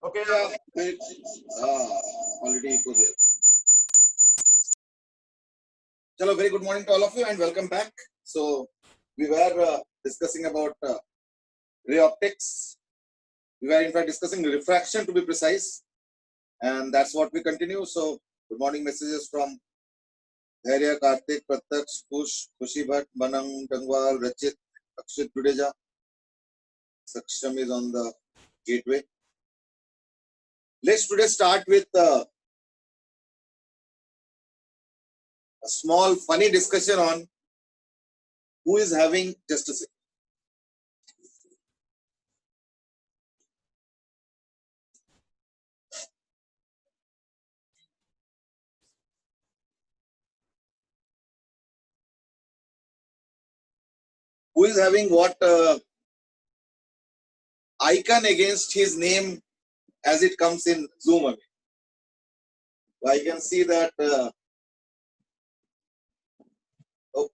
Okay, already echo there. Chalo, very good morning to all of you and welcome back. So we were discussing about ray optics. We were in fact discussing refraction to be precise, and that's what we continue. So good morning messages from Dhairya, Karthik, Prataksh, Kush, Khushi Bhatt, Manang, Tangwal, Rachit, Akshit Judeja. Saksham is on the gateway. Let's today start with a small funny discussion on who is having just a second. Who is having what icon against his name as it comes in Zoom. I can see that. Oh,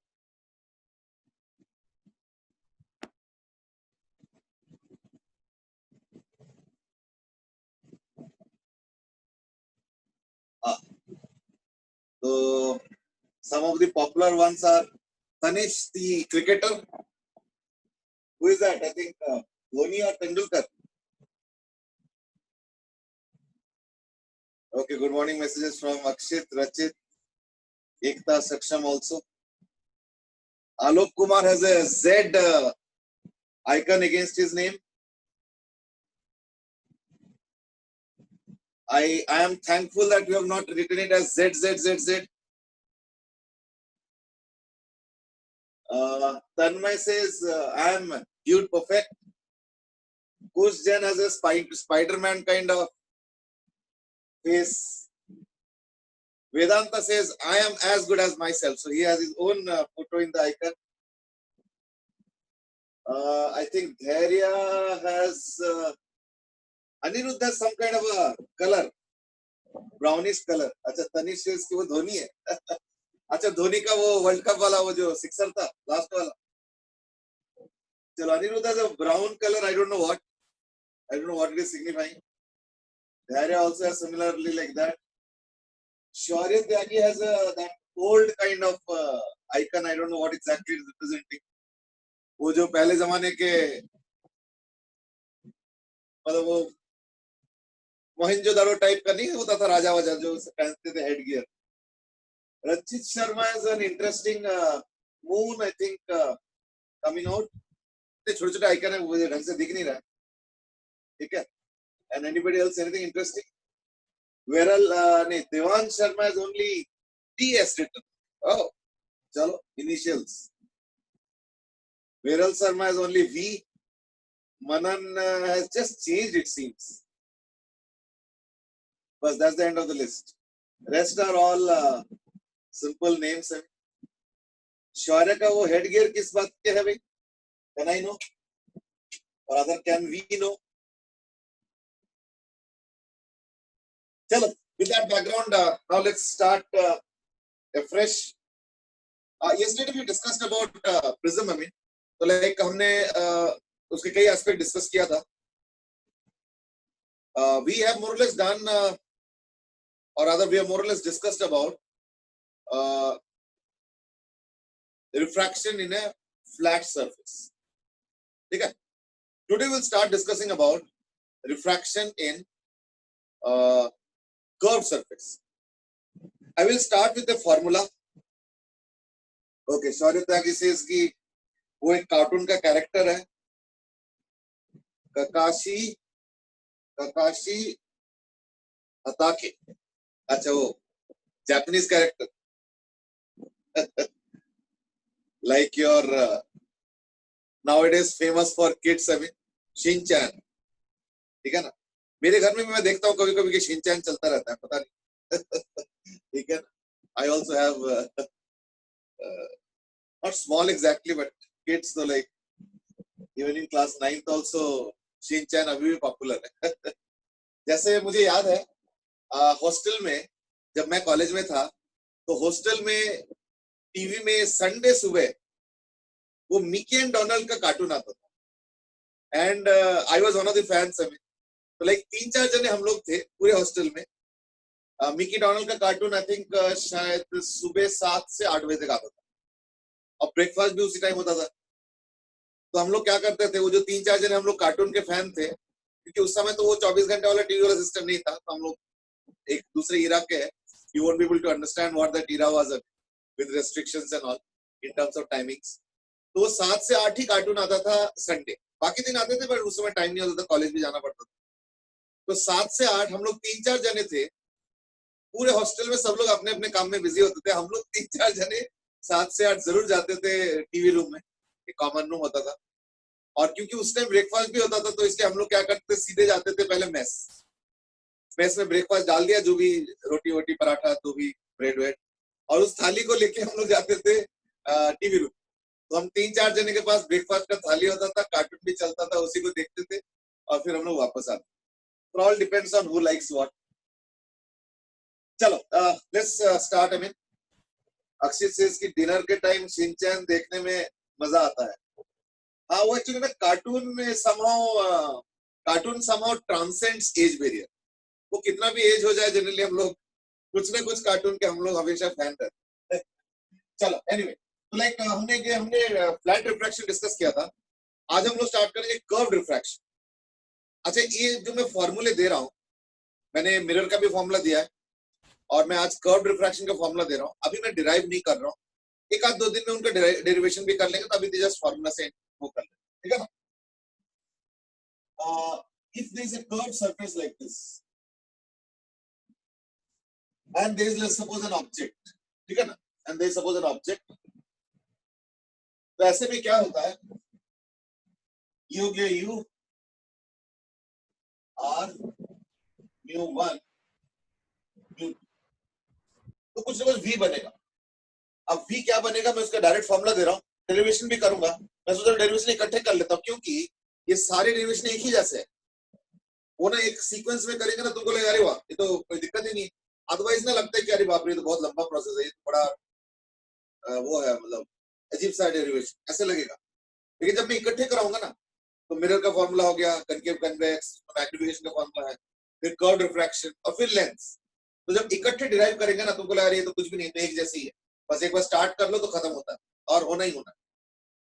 so some of the popular ones are Tanish, the cricketer. Who is that? I think Dhoni or Tendulkar. Okay, good morning messages from Akshit, Rachit, Ekta, Saksham also. Alok Kumar has a Z icon against his name. I am thankful that you have not written it as ZZZZ. Tanmay says, I am dude perfect. Kush Jen has a Spider-Man kind of face. Vedanta says, I am as good as myself. So he has his own photo in the icon. I think Dhairya has, Anirudh has some kind of a color, brownish color. अच्छा Tanish says कि वो धोनी है. अच्छा धोनी का वो world cup वाला वो जो सिक्सर था लास्ट वाला. चलो Anirudh has a brown color. I don't know what it is signifying. Dhairya also has similarly like that. Shaurya Tyagi has that old kind of icon. I don't know what exactly it is representing. वो जो पहले जमाने के मतलब वो Mohenjodaro type का नहीं होता था राजा वाजा जो पहनते थे head gear. Rachit Sharma is an interesting moon, I think, coming out. छोटे छोटे आइकन है मुझे ढंग से दिख नहीं रहा. ठीक है. And anybody else anything interesting? Viral नहीं Devan Sharma is only TS written. Oh, चलो initials. Viral Sharma is only V. Manan has just changed, it seems. But that's the end of the list. Rest are all simple names. Shaurya का वो headgear किस बात के है भाई? Can I know? Or rather, can we know? Chalo, with that background, now let's start afresh. Yesterday we discussed about prism. I mean, so like हमने उसके कई aspect discuss किया था. We have more or less done, or rather, we have more or less discussed about refraction in a flat surface. Okay. Today we'll start discussing about refraction in curved surface. I will start with the formula. Okay, Shaurya Tyagi says कि वो एक cartoon का character है. Kakashi Hatake. अच्छा वो Japanese character. Like your nowadays famous for kids, I mean, Shin-chan. ठीक है ना? मेरे घर में मैं देखता हूँ कभी कभी कि Shin-chan चलता रहता है, पता नहीं. ठीक है ना? I also have not small exactly, but kids, so like even in class 9th also Shin-chan अभी भी पॉपुलर है. जैसे मुझे याद है हॉस्टल में जब मैं कॉलेज में था तो हॉस्टल में टीवी में संडे सुबह वो मिकी एंड डोनाल्ड का कार्टून आता था. And I was one of the fans. I mean तो लाइक 3-4 जने हम लोग थे पूरे हॉस्टल में। मिकी डोनाल्ड का कार्टून आई थिंक शायद सुबह 7 से 8 बजे तक आता था और ब्रेकफास्ट भी उसी टाइम होता था। तो हम लोग क्या करते थे, वो जो 3-4 जने हम लोग कार्टून के फैन थे, क्योंकि उस समय तो वो 24 घंटे वाला टीवी वाला सिस्टम नहीं था, तो हम लोग एक दूसरे इरा के हैं, you won't be able to understand what that era was with restrictions and all in terms of timings. तो वो 7 से 8 ही कार्टून आता था संडे, बाकी दिन आते थे पर उस समय टाइम नहीं होता था, कॉलेज भी जाना पड़ता था। तो 7 से 8 हम लोग 3-4 जने थे पूरे हॉस्टल में, सब लोग अपने अपने काम में बिजी होते थे, हम लोग 3-4 जने 7 से 8 जरूर जाते थे टीवी रूम में, एक कॉमन रूम होता था। और क्योंकि उस टाइम ब्रेकफास्ट भी होता था, तो इसलिए हम लोग क्या करते थे, सीधे जाते थे पहले मेस में ब्रेकफास्ट डाल दिया, जो भी रोटी वोटी पराठा, जो भी ब्रेड वेड, और उस थाली को लेके हम लोग जाते थे टीवी रूम। तो हम 3-4 जने के पास ब्रेकफास्ट का थाली होता था, कार्टून भी चलता था, उसी को देखते थे और फिर हम लोग वापस आते। तो all depends on who likes what. चलो let's start. I mean Akshit says कि डिनर के टाइम शिनचैन देखने में मजा आता है। हाँ, वो एक्चुअली ना cartoon somehow transcends age barrier. वो कितना भी एज हो जाए, जनरली हम लोग कुछ ना कुछ कार्टून के हम लोग हमेशा फैन रहते हैं। चलो एनीवे, तो लाइक हमने फ्लैट रिफ्रैक्शन डिस्कस किया था। आज हम लोग स्टार्ट करेंगे कर्व्ड रिफ्रैक्शन। अच्छा, ये जो मैं फॉर्मूले दे रहा हूँ, मैंने मिरर का भी फॉर्मूला दिया है और मैं आज कर्व्ड रिफ्रैक्शन का फॉर्मूला दे रहा हूँ। अभी मैं डिराइव नहीं कर रहा हूँ, एक आध 2 दिन में उनका डेरिवेशन भी कर लेंगे, तो अभी जस्ट फॉर्मूला से वो कर लेंगे, ठीक है ना। If there is a curved surface like this and there is, let's suppose, an object, ठीक है ना, and there is suppose an object, तो ऐसे में क्या होता है, ये हो गया u r mu1 mu, तो कुछ ना कुछ v बनेगा। अब v क्या बनेगा, मैं उसका डायरेक्ट फॉर्मूला दे रहा हूँ, डेरिवेशन भी करूंगा। मैं सोच रहा हूँ डेरिवेशन इकट्ठे कर लेता हूँ, क्योंकि ये सारे डेरिवेशन एक ही जैसे है। वो ना एक सीक्वेंस में करेंगे ना, तुमको लगेगा अरे वाह, ये तो कोई दिक्कत ही नहीं। अदरवाइज ना लगता है कि अरे बाप रे, तो बहुत लंबा प्रोसेस है, ये तो बड़ा वो है, मतलब अजीब सा डेरिवेशन ऐसे लगेगा। लेकिन जब मैं इकट्ठे कराऊंगा ना, तो मिरर का फॉर्मूला हो गया, कनकेव कन्वेक्स, मैग्निफिकेशन का फॉर्मूला है, फिर कर्व रिफ्रैक्शन और फिर लेंस। तो जब इकट्ठे डिराइव करेंगे ना, तुमको लगा रही है तो कुछ भी नहीं, तो एक जैसी है, बस एक बार स्टार्ट कर लो तो खत्म होता है और होना ही होना है।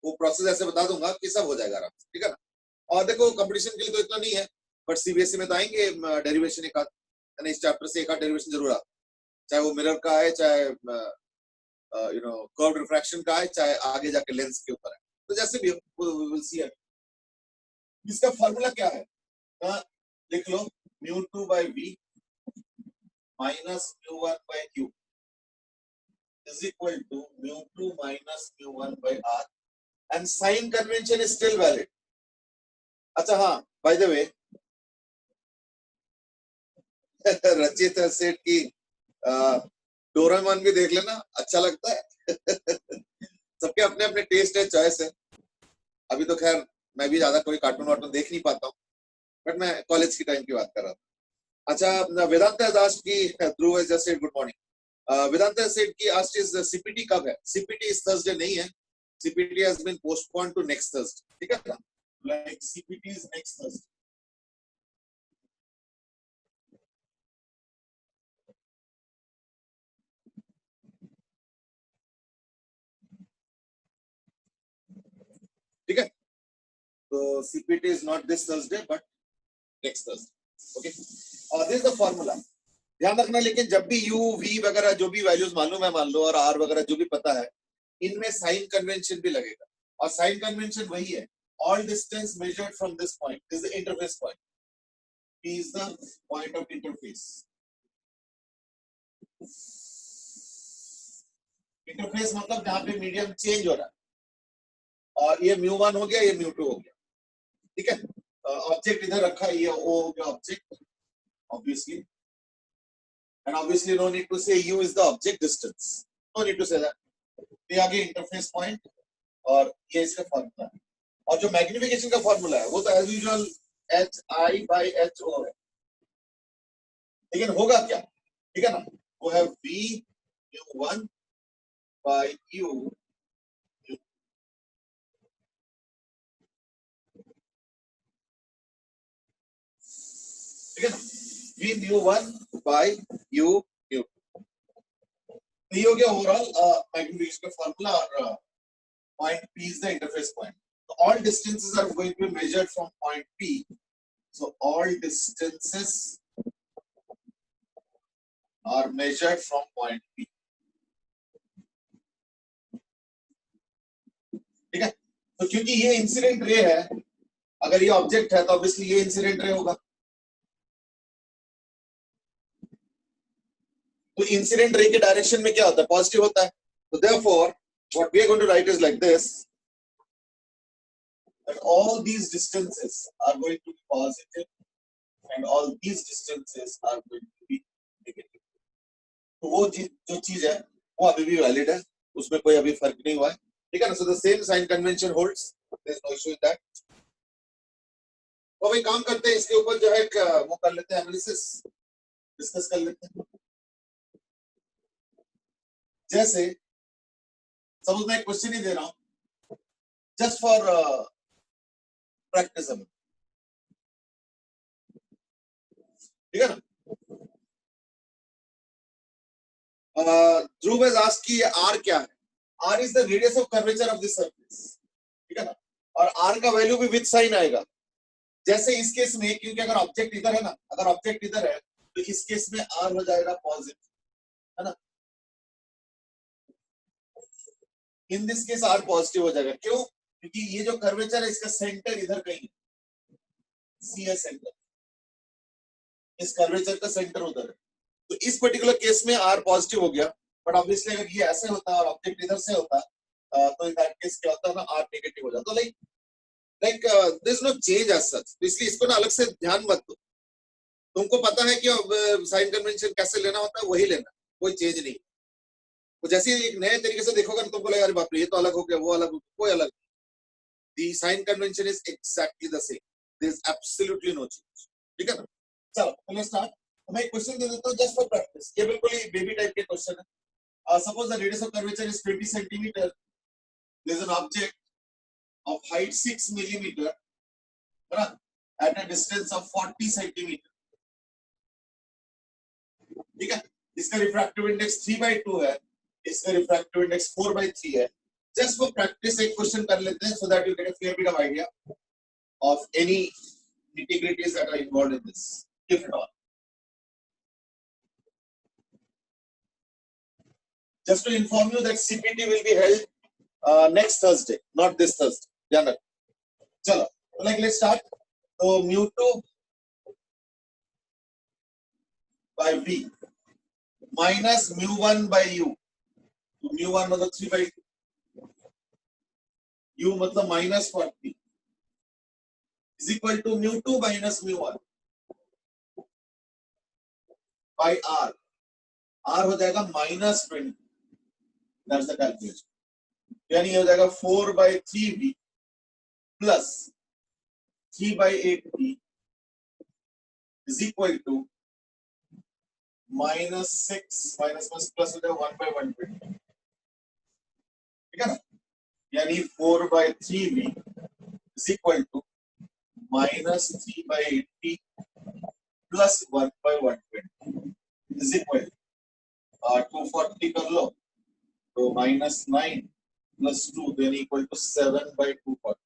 वो प्रोसेस ऐसे बता दूंगा कि सब हो जाएगा आराम से, ठीक है ना। और देखो कंपटीशन के लिए तो इतना नहीं है, बट सीबीएसई में तो आएंगे डेरिवेशन एक आध, इस चैप्टर से एक आध डेरिवेशन जरूर आता, चाहे वो मिरर का है, चाहे कर्व रिफ्रैक्शन का है, चाहे आगे जाके लेंस के ऊपर है, तो जैसे भी विल सी। इसका फॉर्मूला क्या है, लिख लो, mu2 by v minus mu1 by q is equal to mu2 minus mu1 by r, and sign convention is still valid. अच्छा हाँ, by the way, रचित सेठ की डोरेमोन भी देख लेना, अच्छा लगता है। सबके अपने अपने टेस्ट है, चॉइस है। अभी तो खैर मैं भी ज्यादा कोई कार्टून वार्टून देख नहीं पाता हूँ, बट मैं कॉलेज की टाइम की बात कर रहा था। अच्छा, वेदांत has asked की ध्रुव has just said good morning. Vedanta has said की asked is CPT कब है? CPT इस थर्सडे नहीं है, CPT has been postponed to next Thursday, ठीक है ना, like CPT is next Thursday. ठीक है, तो CPT is not this Thursday but next Thursday. Okay, this is the formula. ध्यान रखना, लेकिन जब भी u v वगैरह जो भी वैल्यूज मालूम है मान लो, और r वगैरह जो भी पता है, इनमें साइन कन्वेंशन भी लगेगा, और साइन कन्वेंशन वही है, all distance measured from this point is the interface point. P is the point of interface. Interface मतलब जहां पे मीडियम चेंज हो रहा है, और ये mu1 हो गया, ये mu2 हो गया, ठीक है। ऑब्जेक्ट इधर रखा है, ये o हो गया object, obviously, and obviously no need to say u is the object distance, no need to say that. ये आगे इंटरफेस पॉइंट, और ये इसका फॉर्मूला है। और जो मैग्निफिकेशन का फॉर्मूला है वो तो as usual hi by ho है, लेकिन होगा क्या, ठीक है ना, वो है v mu1 by u, ठीक है ना, v mu1 by u mu2। ये हो गया ओवरऑल मैग्नीट्यूड का फार्मूला, और point P is the interface point. So all distances are going to be measured from point P. So all distances are measured from point P. ठीक है, तो क्योंकि ये इंसिडेंट रे है, अगर ये ऑब्जेक्ट है तो ऑब्वियसली ये इंसिडेंट रे होगा। तो इंसिडेंट रे के डायरेक्शन में क्या होता है, पॉजिटिव होता है। तो therefore what we are going to write is like this, that all these distances are going to be positive and all these distances are going to be negative। तो वो जो चीज है वो अभी भी वैलिड है, उसमें कोई अभी फर्क नहीं हुआ है, ठीक है ना। So the same sign convention holds, there is no issue in that. तो भाई काम करते हैं इसके ऊपर, जो है वो कर लेते हैं, एनालिसिस डिस्कस कर लेते हैं। जैसे सपोज मैं एक क्वेश्चन ही दे रहा हूं जस्ट फॉर प्रैक्टिस, ठीक है ना। ध्रुव हैज आस्क्ड कि r क्या है, r is the radius of curvature of this surface, ठीक है ना। और r का वैल्यू भी विद साइन आएगा। जैसे इस केस में, क्योंकि अगर ऑब्जेक्ट इधर है ना, अगर ऑब्जेक्ट इधर है तो इस केस में r हो जाएगा पॉजिटिव, है ना। In this case r positive हो जाएगा, क्यों? क्योंकि ये जो कर्वेचर है इसका सेंटर इधर कहीं है, सी है सेंटर, इस कर्वेचर का सेंटर उधर है। तो इस पर्टिकुलर केस में r पॉजिटिव हो गया, बट ऑब्वियसली अगर ये ऐसे होता और ऑब्जेक्ट इधर से होता तो इन दैट केस क्या होता है ना, r नेगेटिव हो जाता। Like there is no change as such, तो इसलिए इसको ना अलग से ध्यान मत दो। तुमको पता है कि साइन कन्वेंशन कैसे लेना होता है, वही लेना, कोई चेंज नहीं। तो जैसे एक नए तरीके से देखोगे ना, तुमको लगेगा अरे बाप रे ये तो अलग हो गया, वो अलग हो गया, कोई अलग नहीं। The sign convention is exactly the same, there is absolutely no change, ठीक है ना। चलो लेट्स स्टार्ट। मैं एक क्वेश्चन दे देता हूं जस्ट फॉर प्रैक्टिस, ये बिल्कुल ही बेबी टाइप के क्वेश्चन है। Suppose the radius of curvature is 20 centimetre, there is an object of height 6 millimeter, है ना, at a distance of 40 centimeter, ठीक है। इसका रिफ्रैक्टिव इंडेक्स 3/2 है, इसका रिफ्रैक्टिव इंडेक्स 4/3 है। जस्ट फॉर प्रैक्टिस एक क्वेश्चन कर लेते हैं, so that you get a fair bit of idea of any nitty-gritties that are involved in this, if at all. Just to inform you that CPT will be held next Thursday, not this Thursday, ध्यान रखो। चलो like let's start। तो mu2 by v minus mu1 by u, तो mu1 मतलब 3/2, u मतलब -40 is equal to mu2 minus mu1 by r, r हो जाएगा -20, that's the calculation। यानी हो जाएगा 4/3v plus 3/8v is equal to -6 minus plus हो जाएगा 1/120, ठीक है ना। यानी 4/3v is equal to -3/80 plus 1/120 is equal to 240 कर लो तो -9 plus 2 then equal to 7/240,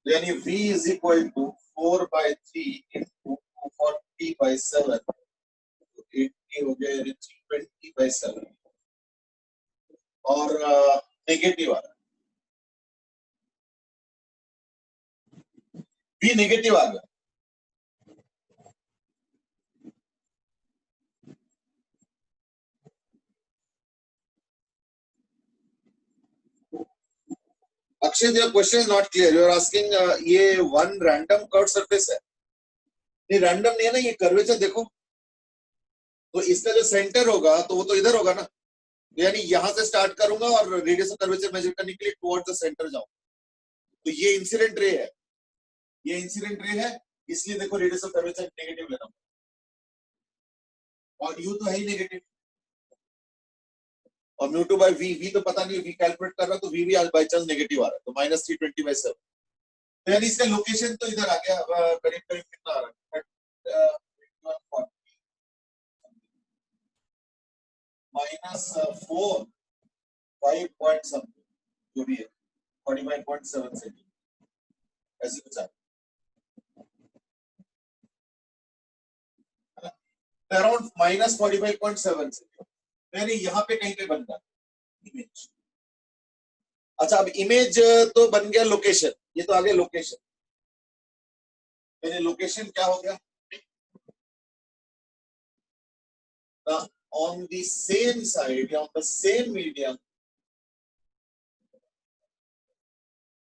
यानी v is equal to 4/3 into 240/7, तो 80 हो गया, यानी 320/7, और नेगेटिव आ रहा है, v नेगेटिव आ गया। Akshay, your question is not clear. You are asking ये one random curved surface है, ये रैंडम नहीं है ना, ये कर्वेचर देखो, तो इसका जो सेंटर होगा तो वो तो इधर होगा ना, यानी यहां से स्टार्ट करूंगा और रेडियस ऑफ कर्वेचर मेजर करने के लिए टुवर्ड्स द सेंटर जाऊं, तो ये इंसिडेंट रे है, ये इंसिडेंट रे है, इसलिए देखो रेडियस ऑफ कर्वेचर नेगेटिव लेना, और यू तो है ही नेगेटिव, और mu two by V, V तो पता नहीं, वी कैलकुलेट कर रहा तो वी भी बाय चांस नेगेटिव आ रहा है, तो -320/7, यानी इसका लोकेशन तो इधर आ गया, करीब करीब कितना आ रहा है, -4 5 पॉइंट समथिंग जो भी है 45.7 सेंटीमीटर ऐसे कुछ आ रहा है, अराउंड -45.7 सेंटीमीटर, यानी यहाँ पे कहीं पे बन रहा है इमेज। अच्छा, अब इमेज तो बन गया लोकेशन, ये तो आ गया लोकेशन, यानी लोकेशन क्या हो गया, on the same side on the same medium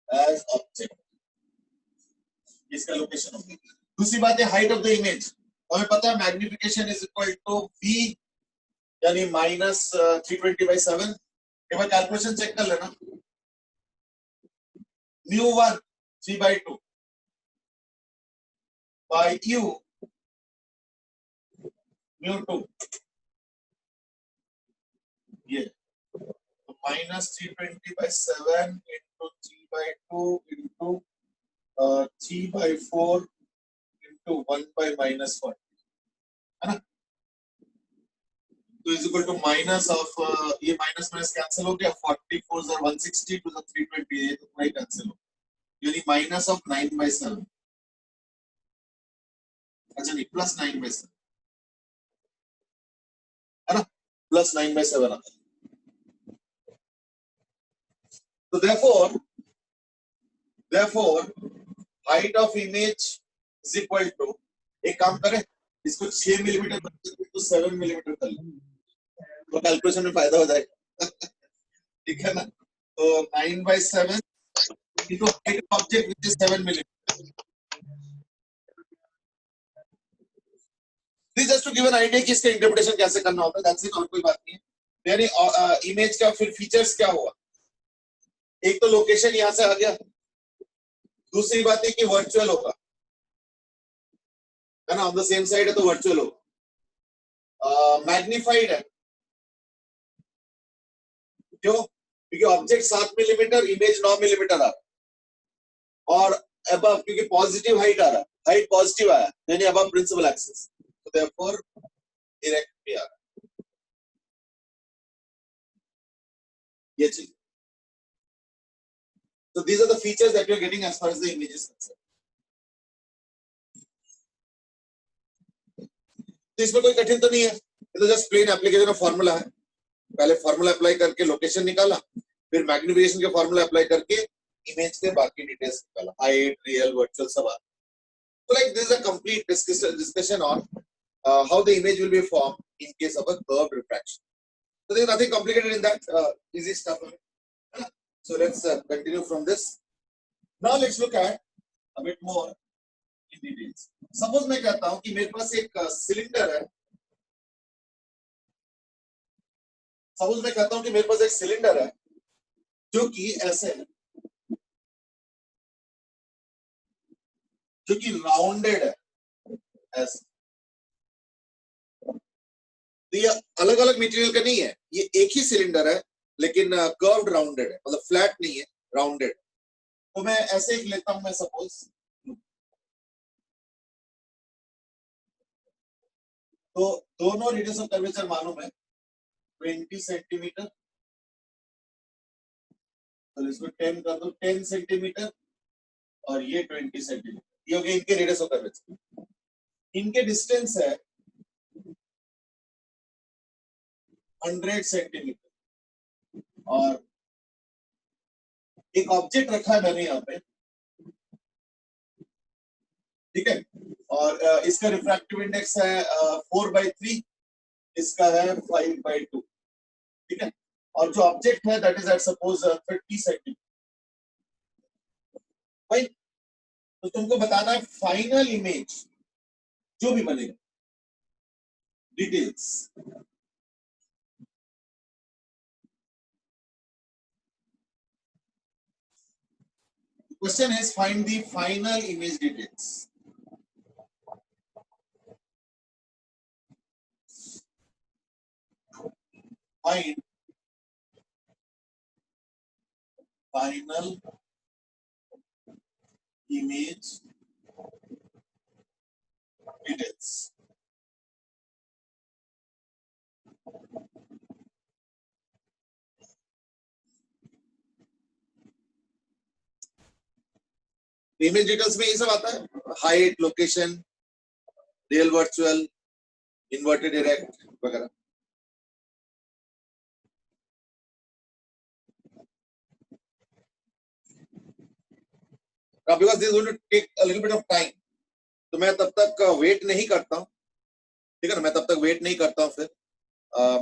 as object, इसका लोकेशन हो गया। दूसरी बात है हाइट ऑफ द इमेज, हमें पता है magnification is equal to v यानी -320/7। एक बार कैलकुलेशन चेक कर लेना, μ1 3/2 by u μ2, ये -320/7 into 3/2 into 3/4 into 1/-40 है ना, तो is equal to minus of ये माइनस माइनस कैंसिल हो गया, 44 और 160 टू द 320, ये तो पूरा कैंसिल हो, यानी माइनस ऑफ 9/7, अच्छा नहीं +9/7 है ना, +9/7 आता है। तो therefore height of image is equal to, एक काम करें इसको 6 मिलीमीटर तो 7 मिलीमीटर कर ले, तो कैलकुलेशन में फायदा हो जाएगा ठीक है ना, तो 9/7 into height of object which is 7 millimetre, this just to give an idea कि इसका इंटरप्रिटेशन कैसे करना होता है, दैट्स इट, और कोई बात नहीं है। यानी इमेज का फिर फीचर्स क्या हुआ, एक तो लोकेशन यहां से आ गया, दूसरी बात है कि वर्चुअल होगा, है ना, ऑन द सेम साइड है तो वर्चुअल होगा, मैग्नीफाइड है, क्यों, क्योंकि ऑब्जेक्ट 7 मिलीमीटर, इमेज 9 मिलीमीटर आ रहा है, और अबव क्योंकि पॉजिटिव हाइट आ रहा है, हाइट पॉजिटिव आया यानी अबव प्रिंसिपल एक्सिस, तो देयरफॉर डायरेक्ट भी आ रहा है, ये चीज। So these are the features that you're getting as far as the image is concerned. तो इसमें कोई कठिन तो नहीं है, ये तो just plain application of formula है, पहले फॉर्मूला अप्लाई करके लोकेशन निकाला, फिर मैग्निफिकेशन के फॉर्मूला अप्लाई करके इमेज के बाकी डिटेल्स निकाला, हाइट, रियल, वर्चुअल सब आ। So like this is a complete discussion on how the image will be formed in case of a curved refraction. So there is nothing complicated in that, easy stuff. So let's continue from this. Now let's look at a bit more in details. Suppose मैं कहता हूं कि मेरे पास एक cylinder है, suppose मैं कहता हूं कि मेरे पास एक सिलेंडर है जो कि ऐसे है, जो कि राउंडेड है ऐसे, तो ये अलग अलग मटेरियल का नहीं है, ये एक ही सिलेंडर है लेकिन कर्व्ड राउंडेड है, मतलब फ्लैट नहीं है, राउंडेड। तो मैं ऐसे एक लेता हूं, मैं सपोज, तो दोनों रेडियस ऑफ कर्वेचर मालूम है 20 सेंटीमीटर, तो इसको 10 कर दो, 10 सेंटीमीटर और ये 20 सेंटीमीटर, ये हो गया इनके रेडियस ऑफ कर्वेचर। इनके डिस्टेंस है 100 सेंटीमीटर, और एक ऑब्जेक्ट रखा है मैंने यहाँ पे, ठीक है, और इसका रिफ्रैक्टिव इंडेक्स है 4/3, इसका है 5/2, ठीक है, और जो ऑब्जेक्ट है that is at suppose 30 centimetre, भाई तो तुमको बताना है फाइनल इमेज जो भी बनेगा, details, question is find the final image details. Find final image details. Image details में ये सब आता है, height, location, real virtual, inverted direct वगैरह. Because this going to take a little bit of time, तो मैं तब तक वेट नहीं करता हूँ. ठीक है ना, मैं तब तक वेट नहीं करता हूँ. फिर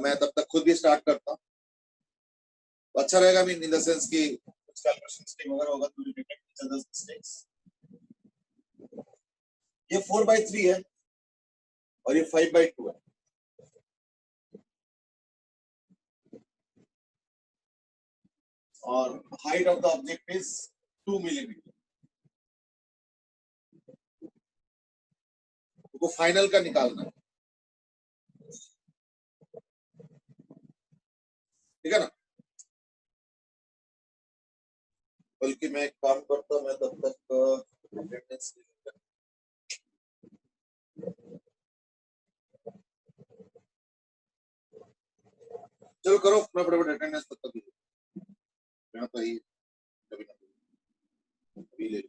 मैं तब तक खुद भी स्टार्ट करता हूँ. तो अच्छा रहेगा. मीन इन द सेंस कि कुछ कैलकुलेशन मिस्टेक वगैरह होगा तो डिटेक्ट ईच अदर्स मिस्टेक्स. ये 4/3 है और ये 5/2 है. और height of the object is 2 millimetre. वो फाइनल का निकालना है. ठीक है ना. बल्कि मैं एक काम करता हूँ, मैं तब तक अटेंडेंस चलो करो. मैं फटाफट अटेंडेंस तब तक मैं तो ही कभी ना कभी ले.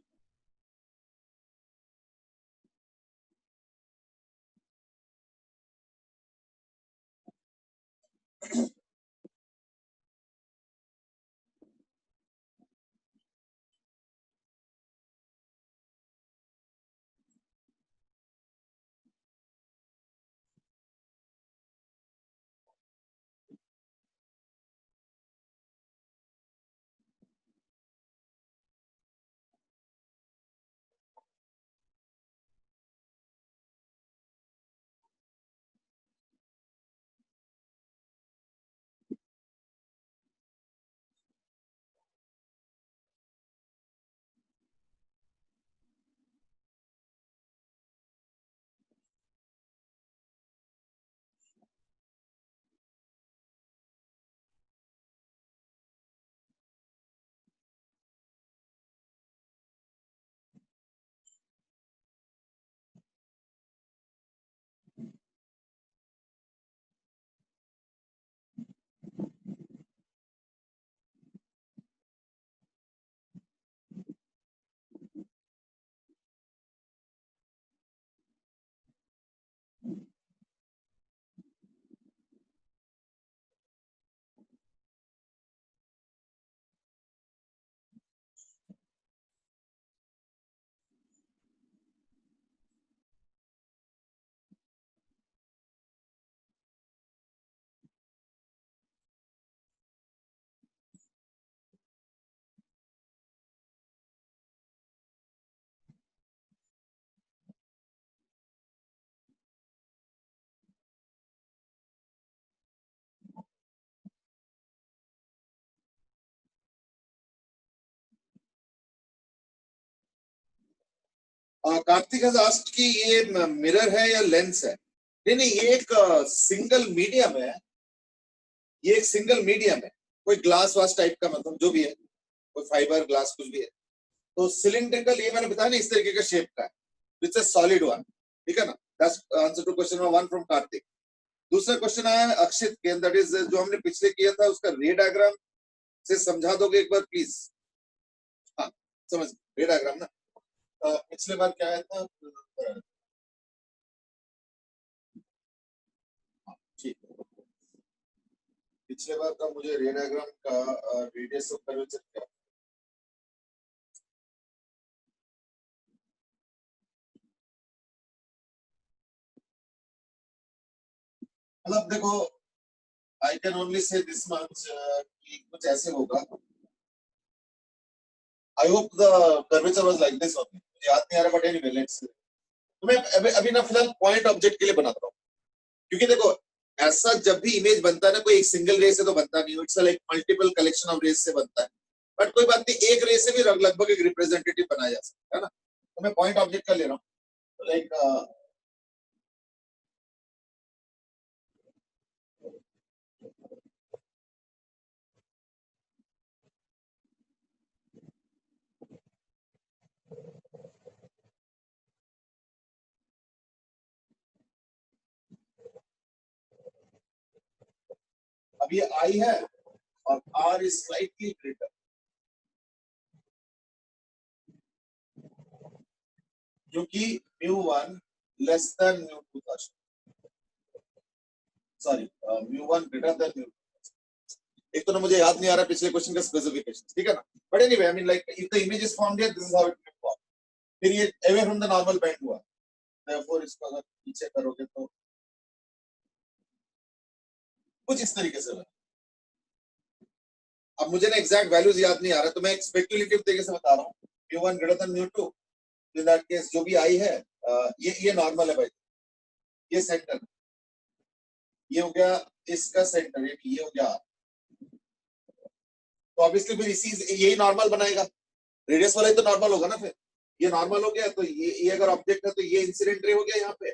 कार्तिक has asked कि ये मिरर है या लेंस है. नहीं नहीं, ये एक सिंगल मीडियम है. ये एक सिंगल मीडियम है. कोई ग्लास वास टाइप का, मतलब जो भी है, कोई फाइबर ग्लास कुछ भी है. तो सिलिंड्रिकल, ये मैंने बताया ना, इस तरीके का शेप का है. It's a solid one. ठीक है ना. That's answer to question number 1 from Kartik. दूसरा क्वेश्चन आया है अक्षित के, दैट इज जो हमने पिछले किया था, उसका रे डायग्राम से समझा दोगे एक बार प्लीज. हाँ समझ, रे डायग्राम ना. पिछले बार क्या आया था. ठीक है. पिछले बार का मुझे रे डायग्राम का रेडियस ऑफ कर्वेचर क्या. मतलब देखो, I can only say this much कि कुछ ऐसे होगा. आई hope the curvature was like this only. मुझे याद नहीं आ रहा, बट एनीवे लेट्स. तो मैं अभी अभी ना फिलहाल पॉइंट ऑब्जेक्ट के लिए बनाता हूँ. क्योंकि देखो, ऐसा जब भी इमेज बनता है ना, कोई एक सिंगल रे से तो बनता नहीं. It's like multiple collection of rays से बनता है. बट कोई बात नहीं, एक रे से भी लगभग एक रिप्रेजेंटेटिव बनाया जा सकता है ना. तो मैं पॉइंट ऑब्जेक्ट का ले रहा हूँ. लाइक अब ये आई है और आर इज स्लाइटली ग्रेटर, क्योंकि μ1 लेस देन μ2 था, सॉरी μ1 ग्रेटर देन μ2। एक तो ना मुझे याद नहीं आ रहा पिछले क्वेश्चन का स्पेसिफिकेशन, ठीक है ना, but anyway I mean like if the image is formed here this is how it will form. फिर ये away from the normal bend हुआ, देयरफॉर इसको अगर पीछे करोगे तो कुछ इस तरीके से बना। अब मुझे ना एग्जैक्ट वैल्यूज याद नहीं आ रहा, तो मैं एक स्पेक्युलेटिव तरीके से बता रहा हूँ, μ1 greater than μ2, in that case जो भी आई है ये नॉर्मल है भाई, ये सेंटर, ये हो गया इसका सेंटर, ये हो गया, तो ऑब्वियसली फिर इसी यही नॉर्मल बनाएगा, रेडियस वाला ही तो नॉर्मल होगा ना। फिर ये नॉर्मल हो गया, तो ये अगर ऑब्जेक्ट है तो ये इंसिडेंट रे हो गया यहाँ पे,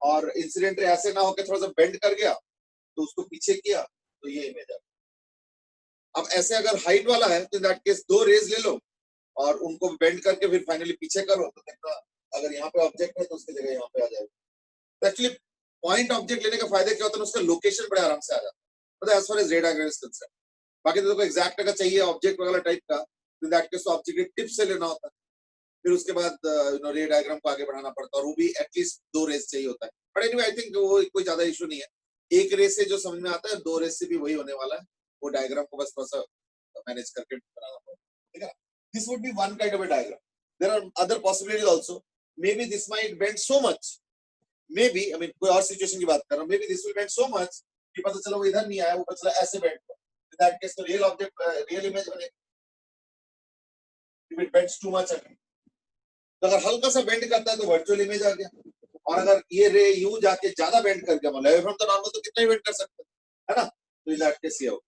और इंसिडेंट रे ऐसे ना होकर थोड़ा सा बेंड कर गया तो उसको पीछे किया तो ये इमेज आ। अब ऐसे अगर हाइट वाला है तो इन दैट केस दो रेज ले लो और उनको बेंड करके फिर फाइनली पीछे करो, तो देखना अगर यहाँ पे ऑब्जेक्ट है तो उसकी जगह यहाँ पे आ जाएगा। तो एक्चुअली पॉइंट ऑब्जेक्ट लेने का फायदा क्या होता है, उसका लोकेशन बड़े आराम से आ जाता है, मतलब as far as ray diagram is concern. बाकी तो एग्जैक्ट अगर चाहिए ऑब्जेक्ट वगैरह टाइप का, तो दैट केस ऑब्जेक्ट टिप से लेना होता है, फिर उसके बाद रे डायग्राम को आगे बढ़ाना पड़ता है, और वो भी एटलीस्ट दो रेस चाहिए होता है। बट एनीवे आई थिंक वो कोई ज्यादा इशू नहीं है, एक रेस से जो समझ में आता है, दो रेस से भी वही होने वाला है, वो डायग्राम को बस थोड़ा सा मैनेज करके बनाना पड़ेगा, ठीक है। This would be one kind of a diagram, there are other possibilities also, maybe this might bend so much, maybe I mean कोई और सिचुएशन की बात कर रहा हूं, maybe this will bend so much कि पता चला वो इधर नहीं आया, वो पता चला ऐसे बेंड हुआ, इन दैट केस तो रियल ऑब्जेक्ट रियल इमेज बनेगा, if it bends too much again. तो अगर हल्का सा बेंड करता है तो वर्चुअल इमेज आ गया, और अगर ये रे यू जाके ज्यादा बेंड कर गया, मतलब फ्रॉम द नॉर्मल तो कितना ही बेंड कर सकते हैं, है ना, तो इन दैट केस ये हो।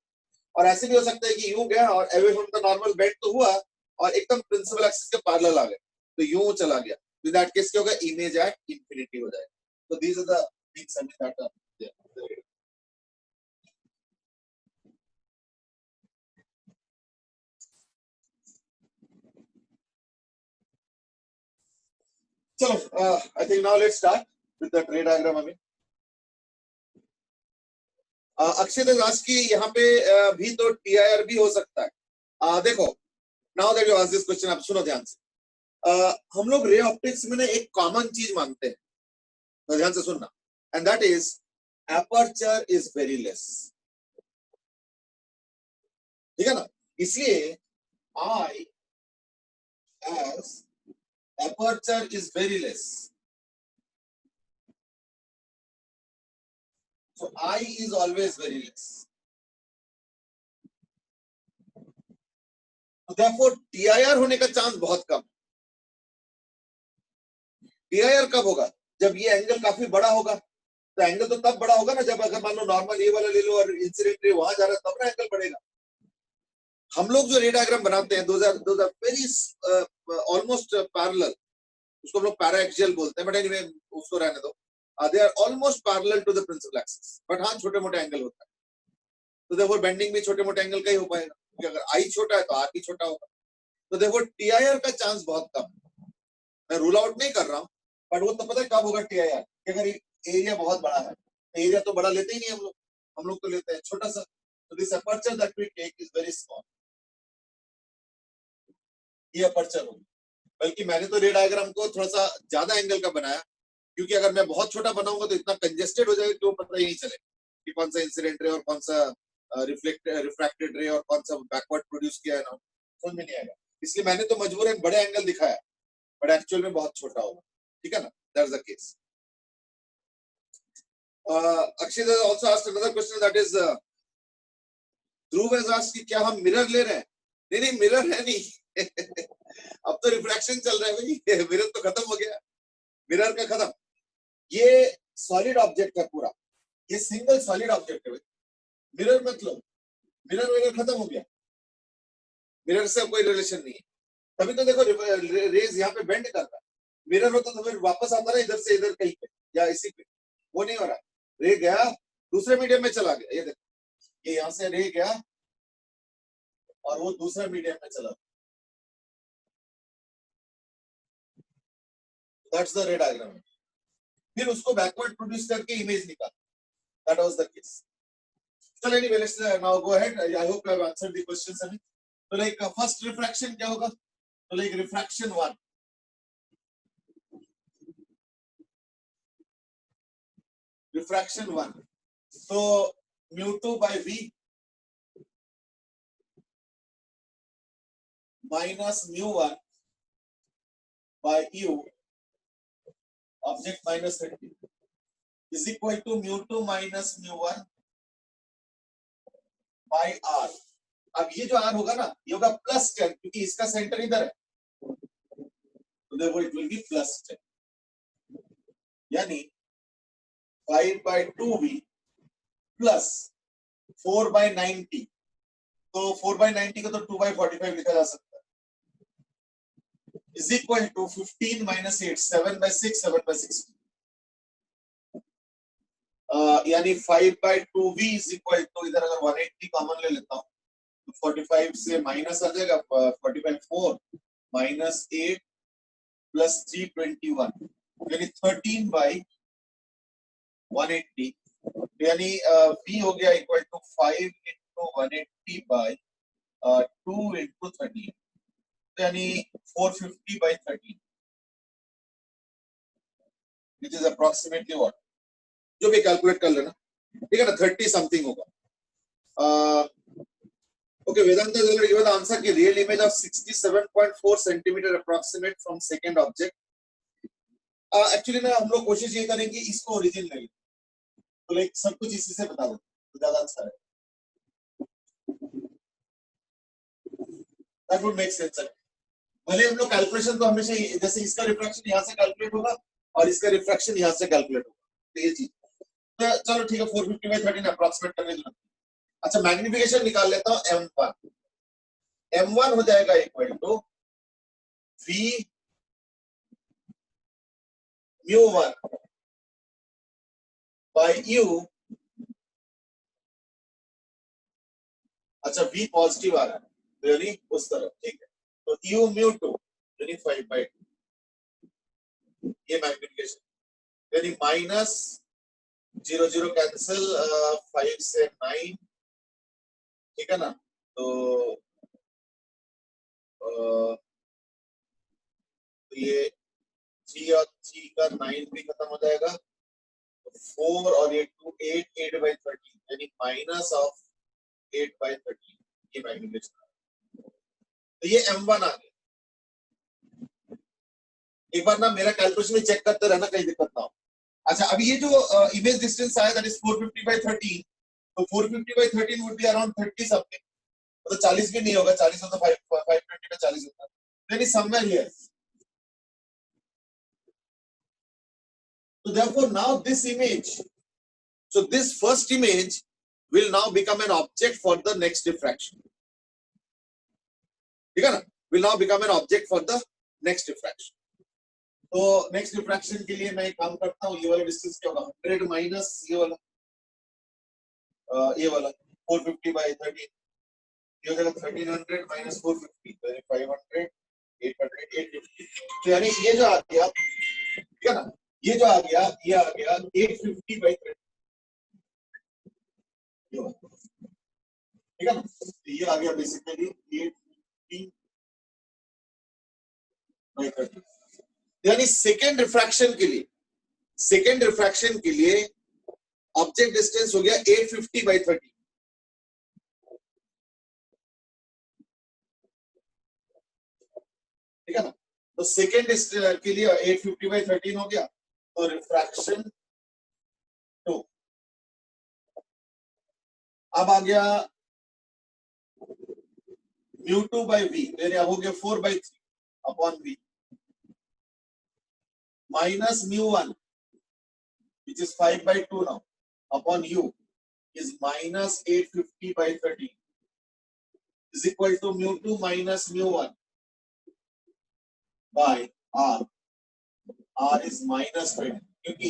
और ऐसे भी हो सकता है कि यू गया और away from the normal bend तो हुआ और एकदम प्रिंसिपल एक्सिस के पैरेलल आ गया, तो यूं चला गया, तो इन दैट केस क्या होगा, इमेज एट इंफिनिटी हो जाएगा। तो these are the things I mean that are. चलो I think now let's start with the tree diagram. I mean Akshay Das की यहाँ पे भी तो टीआईआर भी हो सकता है। देखो now that you ask this question, आप सुनो ध्यान से। हम लोग रे ऑप्टिक्स में ना एक कॉमन चीज मानते हैं, तो ध्यान से सुनना, and that is aperture is very less, ठीक है ना, इसलिए I as aperture is very less, so I is always very less, so therefore TIR होने का चांस बहुत कम। TIR कब होगा, जब ये एंगल काफी बड़ा होगा, तो एंगल तो तब बड़ा होगा ना जब अगर मान लो नॉर्मल ये वाला ले लो और इंसिडेंट रे वहां जा रहा है, तब ना एंगल बढ़ेगा। हम लोग जो रे डायग्राम बनाते हैं those are very almost parallel, उसको हम लोग पैरा एक्सियल बोलते हैं, बट एनीवे उसको रहने दो, they are almost parallel to the principal axis, but हाँ छोटे मोटे एंगल होता है, तो देखो बेंडिंग भी छोटे मोटे एंगल का ही हो पाएगा, क्योंकि अगर आई छोटा है तो आर भी छोटा होगा, तो देखो टीआईआर का चांस बहुत कम है। मैं रूल आउट नहीं कर रहा हूँ, बट वो तो पता है कब होगा टीआईआर, कि अगर एरिया बहुत बड़ा है, एरिया तो बड़ा लेते ही नहीं हम लोग तो लेते हैं छोटा सा, तो this aperture that we take is very small, ये अपर्चर होगा। बल्कि मैंने तो रे डायग्राम को थोड़ा सा ज्यादा एंगल का बनाया, क्योंकि अगर मैं बहुत छोटा बनाऊंगा तो इतना कंजेस्टेड हो जाएगा कि वो पता ही नहीं चले कि कौन सा इंसिडेंट रे और कौन सा रिफ्लेक्टेड रे और कौन सा बैकवर्ड प्रोड्यूस किया है ना, समझ में नहीं आएगा। इसलिए मैंने तो मजबूरन बड़े एंगल दिखाया, बट एक्चुअल में बहुत छोटा होगा, ठीक है ना, that's the case. Akshay also asked another question, that is Dhruv has asked कि क्या हम मिरर ले रहे हैं? नहीं मिरर है नहीं अब तो रिफ्रैक्शन चल रहा है भाई, मिरर तो खत्म हो गया, मिरर का खत्म, ये सॉलिड ऑब्जेक्ट है पूरा, ये सिंगल सॉलिड ऑब्जेक्ट है भाई, मिरर मतलब मिरर वगैरह खत्म हो गया, मिरर से कोई रिलेशन नहीं है। तभी तो देखो रेज यहाँ पे बेंड कर रहा है, मिरर होता तो फिर वापस आता ना इधर से इधर कहीं पे या इसी पे, वो नहीं हो रहा, रे गया दूसरे मीडियम में चला गया, ये देखो ये यहाँ से रे गया और वो दूसरा मीडियम में चला, दैट्स द रे डायग्राम। फिर उसको बैकवर्ड प्रोड्यूस करके इमेज निकाल, दैट वाज द केस। चलो anyway, let's now go ahead. I hope I have answered the questions. So like first refraction क्या होगा? So like refraction 1. Refraction 1. So mu2 by v minus mu1 by u object minus 30 is equal to mu2 minus mu1 by r. अब ये जो r होगा ना, ये होगा plus 10 क्योंकि इसका सेंटर इधर है, तो देखो इट विल बी प्लस 10, यानी 5/2v प्लस 4/90, तो 4/90 को तो 2/45 लिखा जा सकता है, is equal to 15 minus 8, 7/6, 7/6, यानी 5/2v is equal to, इधर अगर 180 कॉमन ले लेता हूँ तो 45 से माइनस आ जाएगा, 45 4 minus 8 plus 321, यानी 13/180, यानी v हो गया equal to 5 into 180 by 2 into 13, यानी 450/13, which is approximately what, जो भी कैलकुलेट कर लेना, ठीक है ना, 30 समथिंग होगा. Okay, Vedanta has already given the answer कि real image of 67.4 centimeter approximate from second object. Actually ना हम लोग कोशिश ये करेंगे इसको ओरिजिन ले, तो लाइक सब कुछ इसी से बता दो तो ज्यादा अच्छा है. That would make sense. भले हम लोग कैलकुलेशन तो हमेशा जैसे इसका रिफ्रैक्शन यहाँ से कैलकुलेट होगा और इसका रिफ्रैक्शन यहाँ से कैलकुलेट होगा, तो ये चीज तो चलो ठीक है, 450/13 अप्रोक्सीमेट करने दो. अच्छा, मैग्निफिकेशन निकाल लेता हूँ. m1 हो जाएगा equal to v mu1 by u. अच्छा, v पॉजिटिव आ रहा है तो यानी उस तरफ, ठीक है, तो u mu2 यानी 5/2, ये मैग्निफिकेशन, यानी माइनस 0 0 कैंसिल, 5 से 9, ठीक है ना, तो ये 3 और 3 का 9 भी खत्म हो जाएगा, 4 और ये 2 8, 8/13, यानी माइनस ऑफ 8/13, ये मैग्निफिकेशन. तो ये m1 आ गया. एक बार ना मेरा कैलकुलेशन में चेक करते रहना, कहीं दिक्कत ना हो. अच्छा, अभी ये जो इमेज डिस्टेंस आया दैट इज 450/13, तो 450/13 वुड बी अराउंड 30 समथिंग, तो 40 भी नहीं होगा, 40 हो तो 520 में 40 होता है, यानी somewhere here. So therefore now this image, so this first image will now become an object for the next diffraction, ठीक है ना, will now become an object for the next diffraction. तो नेक्स्ट डिफ्रैक्शन के लिए मैं एक काम करता हूँ, ये वाला डिस्टेंस क्या होगा, 100 माइनस ये वाला 450/13, ये हो जाएगा 1300 माइनस 450, तो 500, 800, 850, तो यानी ये जो आ गया, ठीक है ना, ये जो आ गया, ये आ गया 850/13, ठीक है ना, ये आ गया बेसिकली 850/13, यानी सेकेंड रिफ्रैक्शन के लिए ऑब्जेक्ट डिस्टेंस हो गया 850/13, ठीक है ना, तो सेकेंड के लिए 850/13 हो गया, तो रिफ्रैक्शन 2. अब आ गया mu2/v, यानी अब हो गया 4/3/v minus mu1 which is 5/2 now upon u is minus 850/13 is equal to mu2 minus mu1 by r. r is minus 20, क्योंकि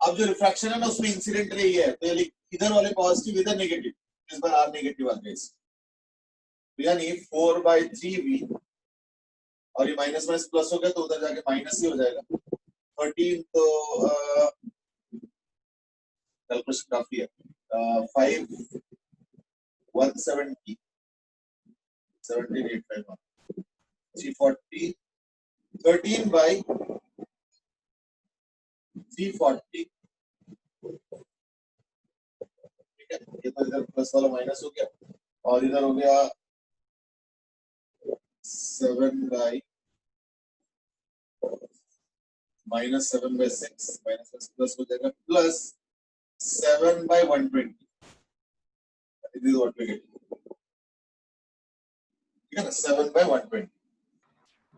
अब जो रिफ्रैक्शन है ना उसमें इंसिडेंट रे है, तो इधर वाले पॉजिटिव इधर नेगेटिव, इस बार r नेगेटिव आ गया, यानी 4/3v और ये माइनस माइनस प्लस हो गया तो उधर जाके माइनस ही हो जाएगा 13, तो कैलकुलेशन काफी है, 5 170 17851 340 13 by 340, ठीक है। ये तो इधर प्लस वाला माइनस हो गया और इधर हो गया 7 by -7/6 माइनस प्लस हो जाएगा plus 7 by 120, this is what we get, ठीक है ना, 7 by 120।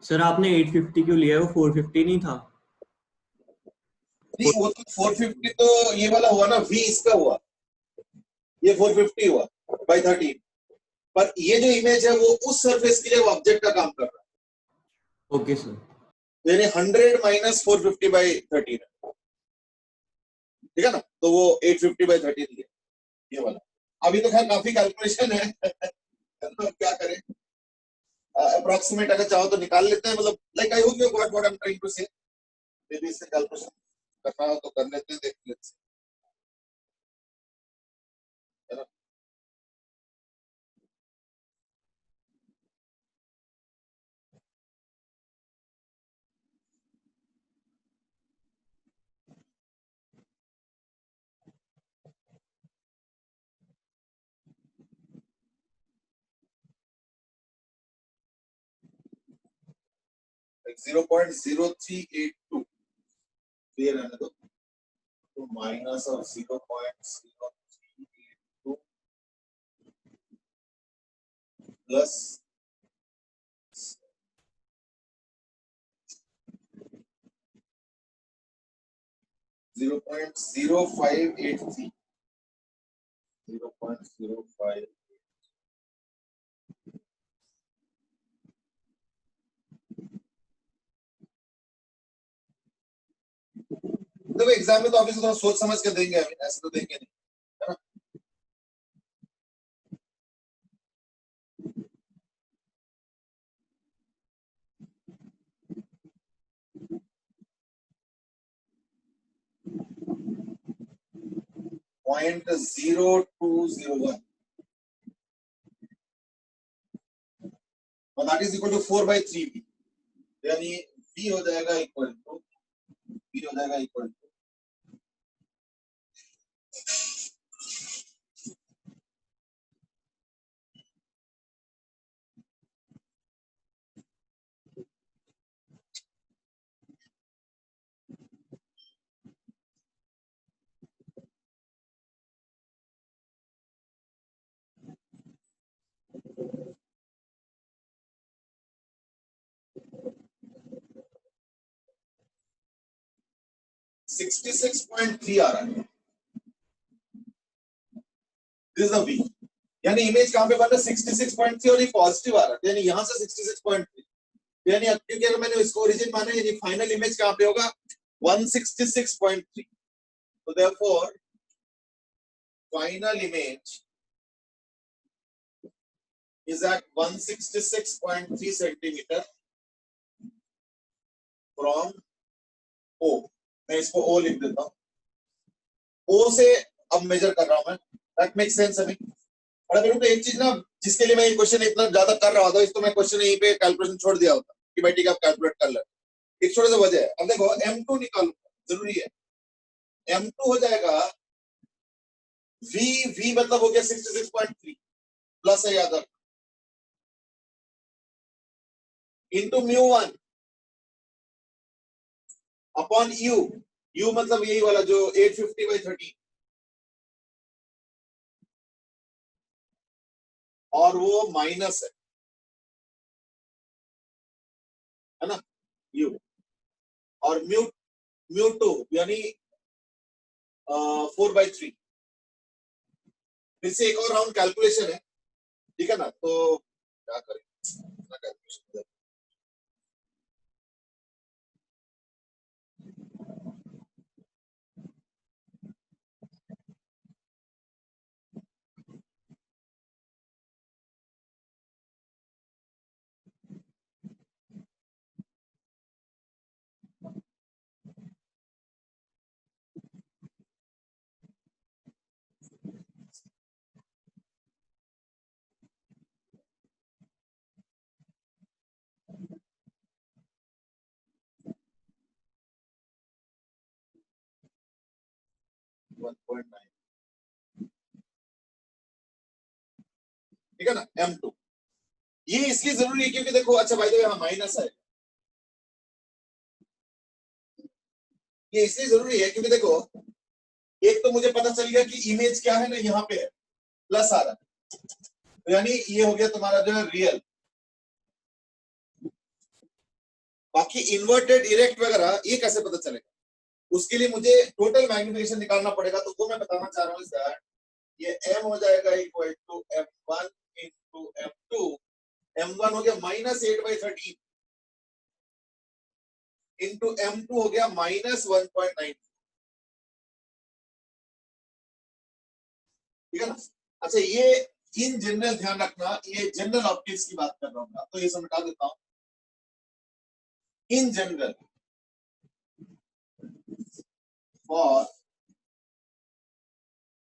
सर आपने 850 क्यों लिया है, वो 450 नहीं था? नहीं वो तो 450 तो ये वाला हुआ ना, v इसका हुआ, ये 450 हुआ by 13, पर ये जो इमेज है वो उस सरफेस के लिए ऑब्जेक्ट का काम कर रहा है। Okay sir. यानी 100 माइनस 450 by 13 है, ठीक है ना, तो वो 850 by 13 है ये वाला। अभी तो खैर काफी कैलकुलेशन है तो क्या करें, अप्रोक्सीमेट अगर चाहो तो निकाल लेते हैं, मतलब like I hope you got what I am trying to say, may be इससे कैलकुलेशन करना हो तो कर लेते हैं, देख लेते हैं, है ना। like 0.0382 clear है ना, तो माइनस ऑफ 0.0382 प्लस 0.0583 0.05। देखो एग्जाम में तो ऑब्वियसली थोड़ा सोच समझ के देंगे, अभी ऐसे तो देंगे नहीं, है ना। .0201 और that is equal to 4/3b, यानी b हो जाएगा इक्वल टू 66.3 आ रहा है, दिस इज द v, यानी इमेज कहां पे बन रहा है 66.3 और ये पॉजिटिव आ रहा है, यानी यहां से 66.3, यानी क्योंकि अगर मैंने इसको ओरिजिन माना, यानी फाइनल इमेज कहां पे होगा 166.3, so therefore final image is at 166.3 centimeter from O, मैं इसको O लिख देता हूं, O से अब मेजर कर रहा हूं मैं, दैट मेक सेंस अभी। और अगर तो एक चीज ना, जिसके लिए मैं ये क्वेश्चन इतना ज्यादा कर रहा था, इसको मैं क्वेश्चन यहीं पे कैलकुलेशन छोड़ दिया होता कि भाई ठीक है आप कैलकुलेट कर ले, एक छोटे से वजह है। अब देखो m2 निकालो, जरूरी है, m2 हो जाएगा v मतलब हो गया 66.3 प्लस है याद रख, इंटू μ1 अपॉन u मतलब यही वाला जो 850/13, और वो माइनस है ना u, और μ2 यानी 4/3। फिर से एक और राउंड कैलकुलेशन है, ठीक है ना, तो क्या करें कैलकुलेशन, 1.9, ठीक है ना, M2। ये इसलिए जरूरी है क्योंकि देखो, अच्छा भाई, यहाँ माइनस है, ये इसलिए जरूरी है क्योंकि देखो, एक तो मुझे पता चल गया कि इमेज क्या है ना, यहाँ पे है, प्लस आ रहा है, तो यानी ये हो गया तुम्हारा जो है रियल। बाकी इन्वर्टेड, इरेक्ट वगैरह ये कैसे पता चलेगा, उसके लिए मुझे टोटल मैग्निफिकेशन निकालना पड़ेगा। तो वो मैं बताना चाह रहा हूँ सर, ये m हो जाएगा equal to m1 into m2। m1 हो गया -8/13 इंटू m2 हो गया -1.9, ठीक है ना। अच्छा, ये इन जनरल ध्यान रखना, ये जनरल ऑप्टिक्स की बात कर रहा हूँ, तो ये समझा देता हूँ। In general for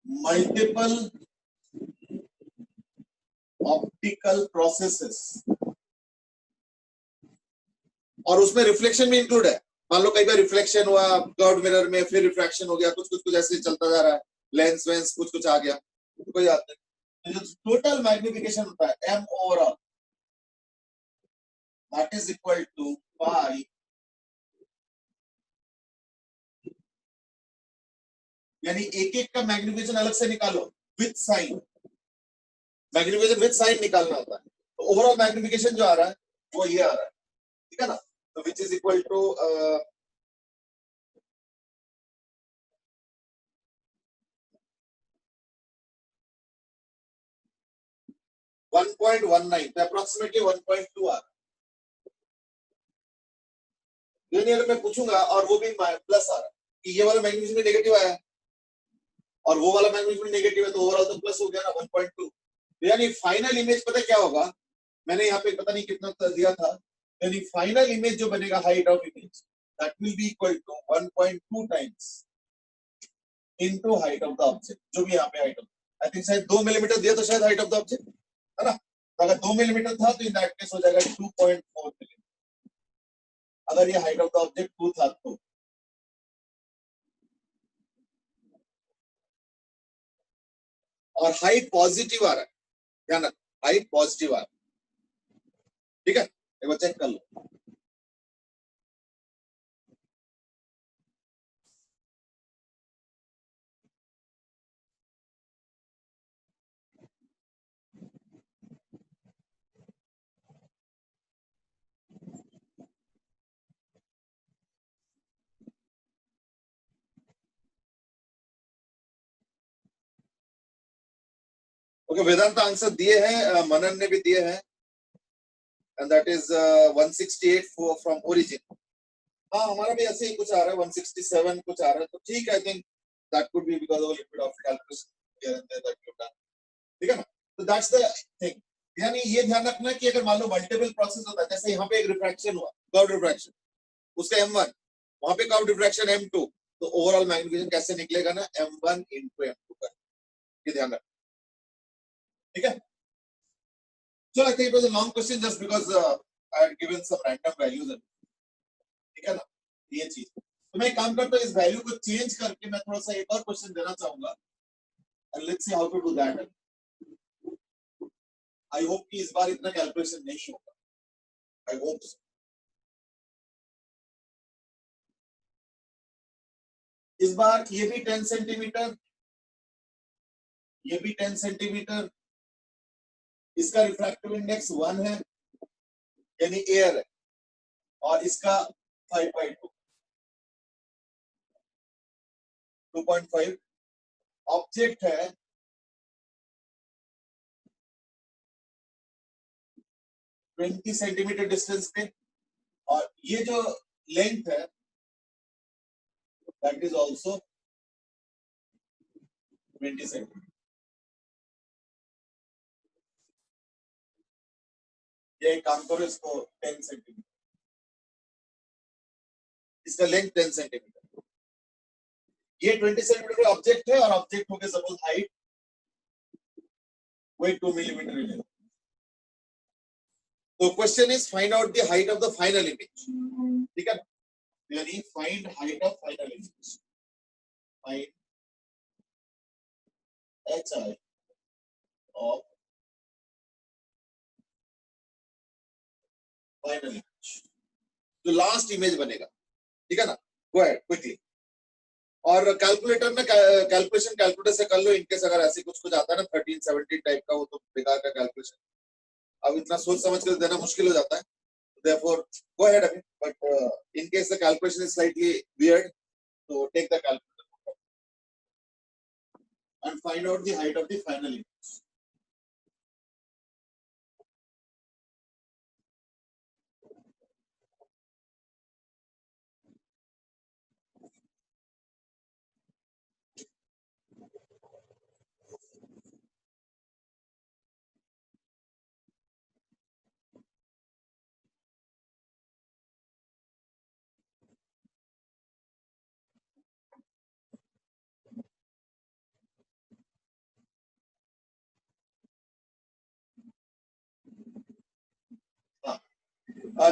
multiple optical processes, और उसमें रिफ्लेक्शन भी इंक्लूड है। मान लो कई बार रिफ्लेक्शन हुआ कर्व मिरर में, फिर रिफ्रैक्शन हो गया, कुछ ऐसे चलता जा रहा है, लेंस वेंस कुछ आ गया, तो कोई बात नहीं। जो टोटल मैग्निफिकेशन होता है m overall, that is equal to pi, यानी एक एक का मैग्निफिकेशन अलग से निकालो with sign, magnification with sign निकालना होता है। तो ओवरऑल मैग्निफिकेशन जो आ रहा है वो ये आ रहा है, ठीक है ना। तो विच इज इक्वल टू 1.19, तो अप्रोक्सीमेटली 1.2 आ रहा है। अगर मैं पूछूंगा और वो भी प्लस आ रहा है कि ये वाला मैग्नीफिकेशन भी नेगेटिव आया है और वो वाला मैग्नीफिकेशन भी नेगेटिव है, तो ओवरऑल तो प्लस हो गया ना 1.2। यानी फाइनल इमेज पता क्या होगा, मैंने यहाँ पे पता नहीं कितना दिया था, यानी फाइनल इमेज जो बनेगा height of image, that will be equal to 1.2 times into height of the object, जो भी यहाँ पे हाइट ऑफ, आई थिंक शायद 2 मिलीमीटर दिया तो शायद हाइट ऑफ द ऑब्जेक्ट, है ना। तो अगर 2 मिलीमीटर था तो इन दैट केस हो जाएगा 2.4 मिलीमीटर, अगर ये हाइट ऑफ द ऑब्जेक्ट 2 था तो। और हाइट पॉजिटिव आ रहा है, ध्यान रखो, हाइट पॉजिटिव आ रहा है, ठीक है, एक बार चेक कर लो। ओके, वेदांत आंसर दिए हैं, मनन ने भी दिए हैं, and that is 168 from origin. हाँ, हमारा भी ऐसे ही कुछ आ रहा है, 167 कुछ आ रहा है, तो ठीक है, I think that could be because of little of calculation here and there that you done, ठीक है ना। तो दैट्स द थिंग, यानी ये ध्यान रखना कि अगर मान लो मल्टीपल प्रोसेस होता है, जैसे यहाँ पे एक रिफ्रैक्शन हुआ, कर्व रिफ्रैक्शन, उसका m1, वहां पे कर्व रिफ्रैक्शन m2, तो ओवरऑल मैग्निफिकेशन कैसे निकलेगा ना, m1 into m2 का, ये ध्यान रखना, ठीक है। So I think it was a long question just because I had given some random values, ठीक है ना, ये चीज। तो मैं एक काम करता हूँ, इस वैल्यू को चेंज करके मैं थोड़ा सा एक और क्वेश्चन देना चाहूंगा, and let's see how to do that. I hope कि इस बार इतना कैलकुलेशन नहीं होगा, I hope so. इस बार ये भी 10 सेंटीमीटर, ये भी 10 सेंटीमीटर, इसका रिफ्रैक्टिव इंडेक्स 1 है, यानी एयर है, और इसका 5.2, 2.5, ऑब्जेक्ट है 20 सेंटीमीटर डिस्टेंस पे, और ये जो लेंथ है दैट इज ऑल्सो 20 सेंटीमीटर। ये एक काम करो, इसको 10 सेंटीमीटर, इसका लेंथ 10 सेंटीमीटर, ये 20 सेंटीमीटर का ऑब्जेक्ट है, और ऑब्जेक्ट हो गया सपोज हाइट वही 2 मिलीमीटर। तो question is find out the height of the final image, ठीक है, यानी find height of final image, find HI of final image, जो लास्ट इमेज बनेगा, ठीक है ना। गो अहेड क्विकली, और कैलकुलेटर में कैलकुलेशन कैलकुलेटर से कर लो इनकेस अगर ऐसे कुछ आता है ना 13 17 टाइप का, वो तो बेकार का कैलकुलेशन, अब इतना सोच समझ कर देना मुश्किल हो जाता है, therefore go ahead अभी, but in case the calculation is slightly weird, so take the calculator and find out the height of the final image.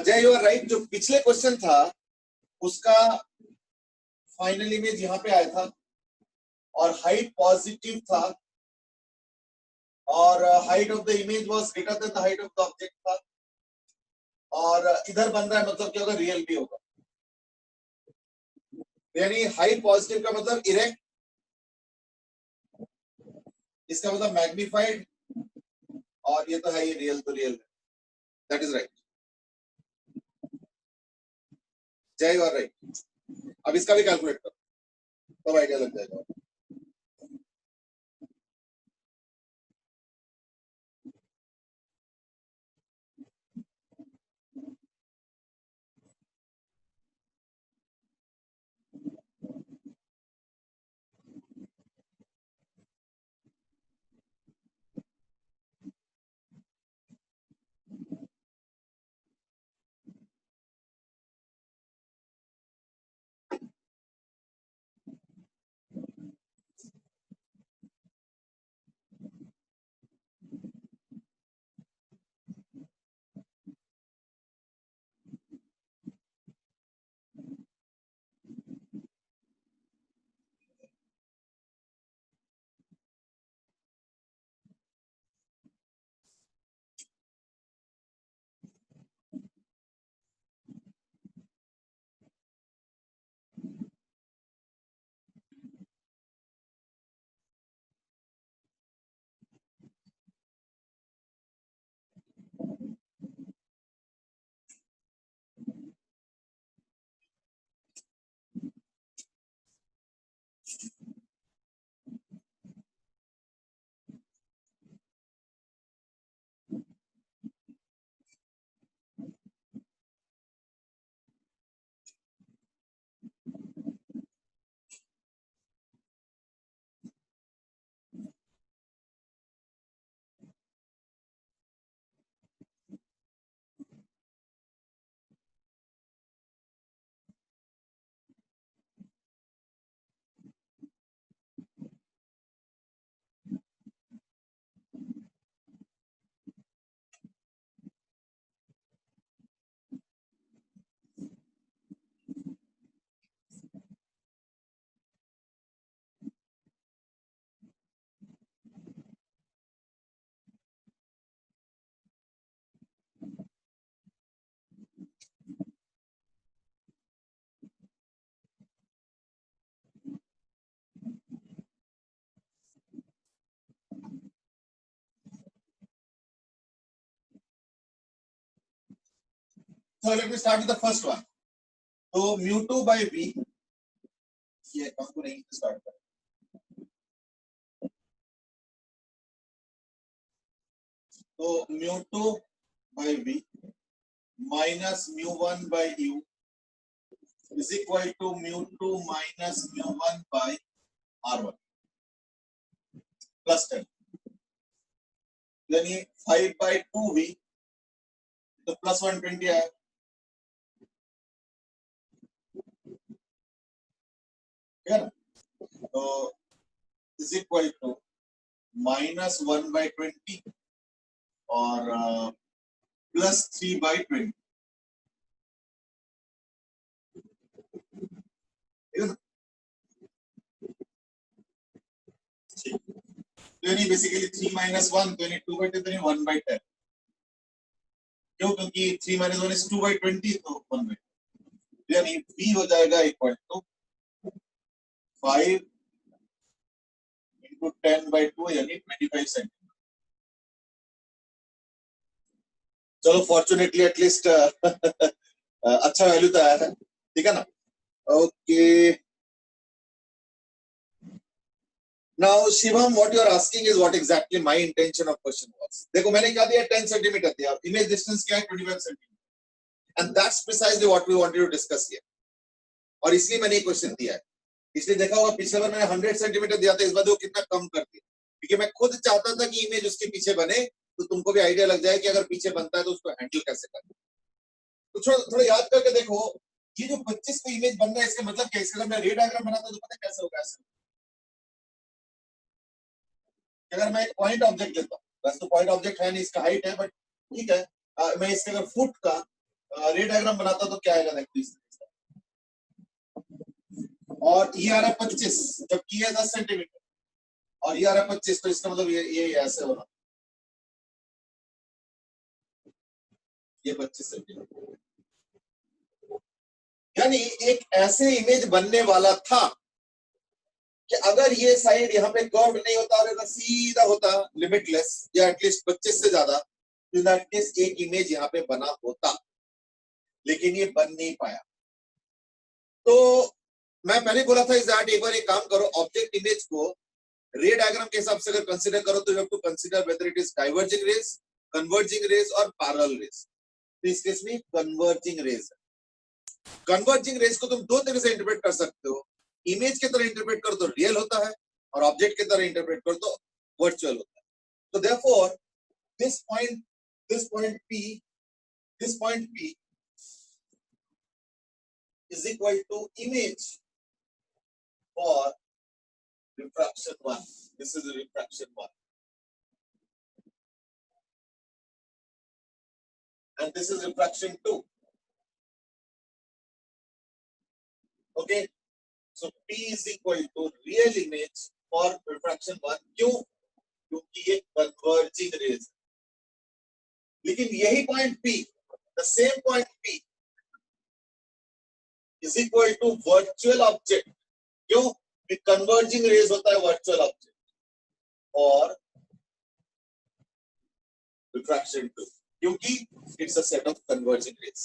जय, यू आर राइट, जो पिछले क्वेश्चन था उसका फाइनल इमेज यहाँ पे आया था और हाइट पॉजिटिव था और height of the image was greater than the height of the object था, और इधर बन रहा है मतलब क्या होगा, रियल भी होगा, यानी हाइट पॉजिटिव का मतलब इरेक्ट, इसका मतलब मैग्निफाइड, और ये तो है, ये रियल तो रियल है, दैट इज राइट। जय, यू आर राइट। अब इसका भी कैलकुलेट करो, तब आइडिया लग जाएगा। So let me start with the first one. So mu2 by v, ये काम को नहीं स्टार्ट कर, तो mu2 by v minus mu1 by u is equal to mu2 minus mu1 by r1 plus 10, यानी 5 by 2v, तो plus 120 आया, ठीक है ना, तो is equal to minus 1 by 20 और प्लस 3 by 20, ठीक है ना। तो यानी बेसिकली 3 - 1 तो यानी 2/10 तो यानी 1/10। क्यों? क्योंकि 3 - 1 is 2/20 तो 1/10 यानी b हो जाएगा इक्वल टू 5 into 10/2 यानी 25 सेंटीमीटर। चलो फॉर्चुनेटली एटलीस्ट अच्छा वैल्यू तो आया है, ठीक है ना? Okay now Shivam, what you are asking is what exactly my intention of question was. देखो मैंने क्या दिया, 10 सेंटीमीटर दिया, इमेज डिस्टेंस क्या है 25 centimetre, and that's precisely what we wanted to discuss here, और इसलिए मैंने ये क्वेश्चन दिया है। इसलिए देखा होगा पिछले बार मैंने 100 सेंटीमीटर दिया था, इस बार देखो कितना कम कर दिया, क्योंकि मैं खुद चाहता था कि इमेज उसके पीछे बने, तो तुमको भी आइडिया लग जाए कि अगर पीछे बनता है तो उसको हैंडल कैसे करना। तो थोड़ा याद करके देखो, ये जो 25 पे इमेज बन रहा है इसका मतलब क्या है? इसका अगर मैं रे डायग्राम बनाता तो पता कैसे होगा? ऐसे अगर मैं एक पॉइंट ऑब्जेक्ट लेता हूँ, बस तो पॉइंट ऑब्जेक्ट है नहीं, इसका हाइट है, बट ठीक है, मैं इसके अगर फुट का रे डायग्राम बनाता तो क्या आएगा देखो इस तरह से। और ये आ रहा है 25 जबकि ये 10 सेंटीमीटर, और ये आ रहा है 25, तो इसका मतलब ये ऐसे हो रहा, ये 25 सेंटीमीटर, यानी एक ऐसे इमेज बनने वाला था कि अगर ये साइड यहाँ पे कर्व नहीं होता और अगर सीधा होता लिमिटलेस या एटलीस्ट 25 से ज्यादा, तो इन दैट केस एक इमेज यहाँ पे बना होता, लेकिन ये बन नहीं पाया। तो मैं पहले बोला था इस दैट एक बार एक काम करो, ऑब्जेक्ट इमेज को रे डायग्राम के हिसाब से अगर कंसीडर करो तो you have to consider whether it is diverging rays, converging rays और पैरेलल रेज। तो इस केस में कन्वर्जिंग रेज है। कन्वर्जिंग रेज को तुम दो तरह से इंटरप्रेट कर सकते हो, इमेज की तरह इंटरप्रेट करो तो रियल होता है, और ऑब्जेक्ट की तरह इंटरप्रेट करो तो वर्चुअल होता है। तो therefore this point P is equal to image for refraction 1. This is refraction 1. And this is refraction 2. Okay. So P is equal to real image for refraction 1. क्यों? क्योंकि ये converging rays, लेकिन यही point P, the same point P is equal to virtual object. क्यों? converging rays होता है virtual object और refraction 2, क्योंकि it's a set of converging rays.